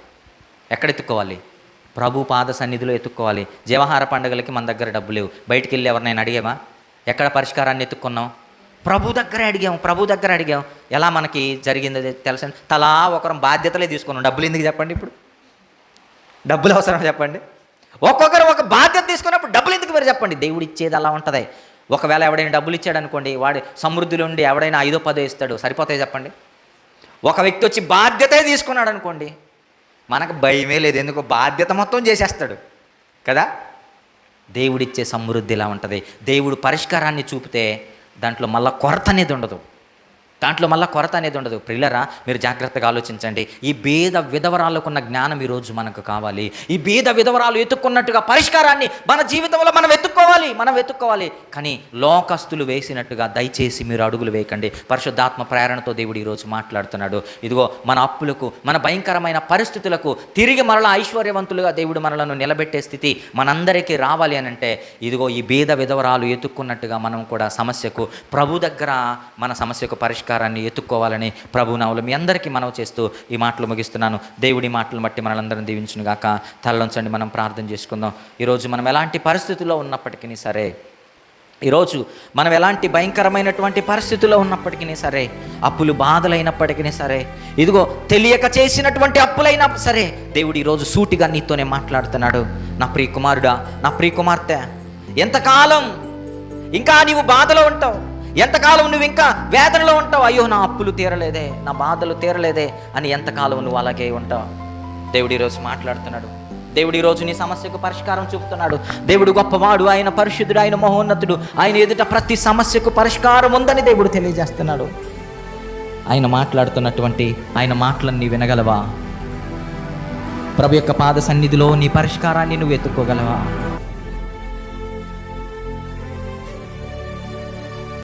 ప్రభు పాద సన్నిధిలో ఎత్తుక్కోవాలి. జీవహార పండుగలకి మన దగ్గర డబ్బు లేవు, బయటికి వెళ్ళి ఎవరినైనా అడిగామా, ఎక్కడ పరిష్కారాన్ని ఎత్తుక్కున్నాం, ప్రభు దగ్గర అడిగాం. ఎలా మనకి జరిగిందో తెలుసా, తలా ఒకరం బాధ్యతలే తీసుకున్నాం. డబ్బులు ఎందుకు చెప్పండి, ఇప్పుడు డబ్బులు అవసరం చెప్పండి. ఒక్కొక్కరు ఒక బాధ్యత తీసుకున్నప్పుడు డబ్బులు ఎందుకు మీరు చెప్పండి. దేవుడు ఇచ్చేది అలా ఉంటుంది. ఒకవేళ ఎవడైనా డబ్బులు ఇచ్చాడు అనుకోండి, వాడి సమృద్ధిలో ఉండి ఎవడైనా 5ో 10ో ఇస్తాడు, సరిపోతాయి చెప్పండి. ఒక వ్యక్తి వచ్చి బాధ్యతే తీసుకున్నాడు అనుకోండి, మనకు భయమే లేదు, ఎందుకు బాధ్యత మొత్తం చేసేస్తాడు కదా. దేవుడిచ్చే సమృద్ధి ఇలా ఉంటుంది. దేవుడు పరిష్కారాన్ని చూపితే దాంట్లో మళ్ళీ కొరత అనేది ఉండదు. దాంట్లో మళ్ళీ కొరత అనేది ఉండదు. ప్రియులరా, మీరు జాగ్రత్తగా ఆలోచించండి. ఈ భేద విధవరాలకున్న జ్ఞానం ఈరోజు మనకు కావాలి. ఈ భేద విధవరాలు ఎత్తుక్కున్నట్టుగా పరిష్కారాన్ని మన జీవితంలో మనం వెతుక్కోవాలి. కానీ లోకస్తులు వేసినట్టుగా దయచేసి మీరు అడుగులు వేయకండి. పరిశుద్ధాత్మ ప్రేరణతో దేవుడు ఈరోజు మాట్లాడుతున్నాడు. ఇదిగో మన అప్పులకు, మన భయంకరమైన పరిస్థితులకు తిరిగి మరలా ఐశ్వర్యవంతులుగా దేవుడు మనలను నిలబెట్టే స్థితి మనందరికీ రావాలి అని అంటే, ఇదిగో ఈ భేద విధవరాలు ఎత్తుక్కున్నట్టుగా మనం కూడా సమస్యకు, ప్రభు దగ్గర మన సమస్యకు పరిష్కారాన్ని ఎత్తుక్కోవాలని ప్రభునామములో మీ అందరికీ మనవి చేస్తూ ఈ మాటలు ముగిస్తున్నాను. దేవుడి మాటలను బట్టి మనలందరం దీవించును గాక. తలలోంచండి, మనం ప్రార్థన చేసుకుందాం. ఈరోజు మనం ఎలాంటి పరిస్థితుల్లో ఉన్నప్పటికీ సరే, ఈరోజు మనం ఎలాంటి భయంకరమైనటువంటి పరిస్థితుల్లో ఉన్నప్పటికీ సరే, అప్పులు బాధలైనప్పటికీ సరే, ఇదిగో తెలియక చేసినటువంటి అప్పులైనా సరే, దేవుడు ఈరోజు సూటిగా నీతోనే మాట్లాడుతున్నాడు. నా ప్రియ కుమారుడా, నా ప్రియ కుమార్తె, ఎంతకాలం ఇంకా నీవు బాధలో ఉంటావు? ఎంతకాలం నువ్వు ఇంకా వేదనలో ఉంటావు? అయ్యో, నా అప్పులు తీరలేదే, నా బాధలు తీరలేదే అని ఎంతకాలం నువ్వు అలాగే ఉంటావు? దేవుడు ఈరోజు మాట్లాడుతున్నాడు. దేవుడు ఈరోజు నీ సమస్యకు పరిష్కారం చూపుతున్నాడు. దేవుడు గొప్పవాడు, ఆయన పరిశుద్ధుడు, ఆయన మహోన్నతుడు. ఆయన ఎదుట ప్రతి సమస్యకు పరిష్కారం ఉందని దేవుడు తెలియజేస్తున్నాడు. ఆయన మాట్లాడుతున్నటువంటి ఆయన మాటలను నీ వినగలవా? ప్రభు యొక్క పాద సన్నిధిలో నీ పరిష్కారాన్ని నువ్వు ఎత్తుకోగలవా?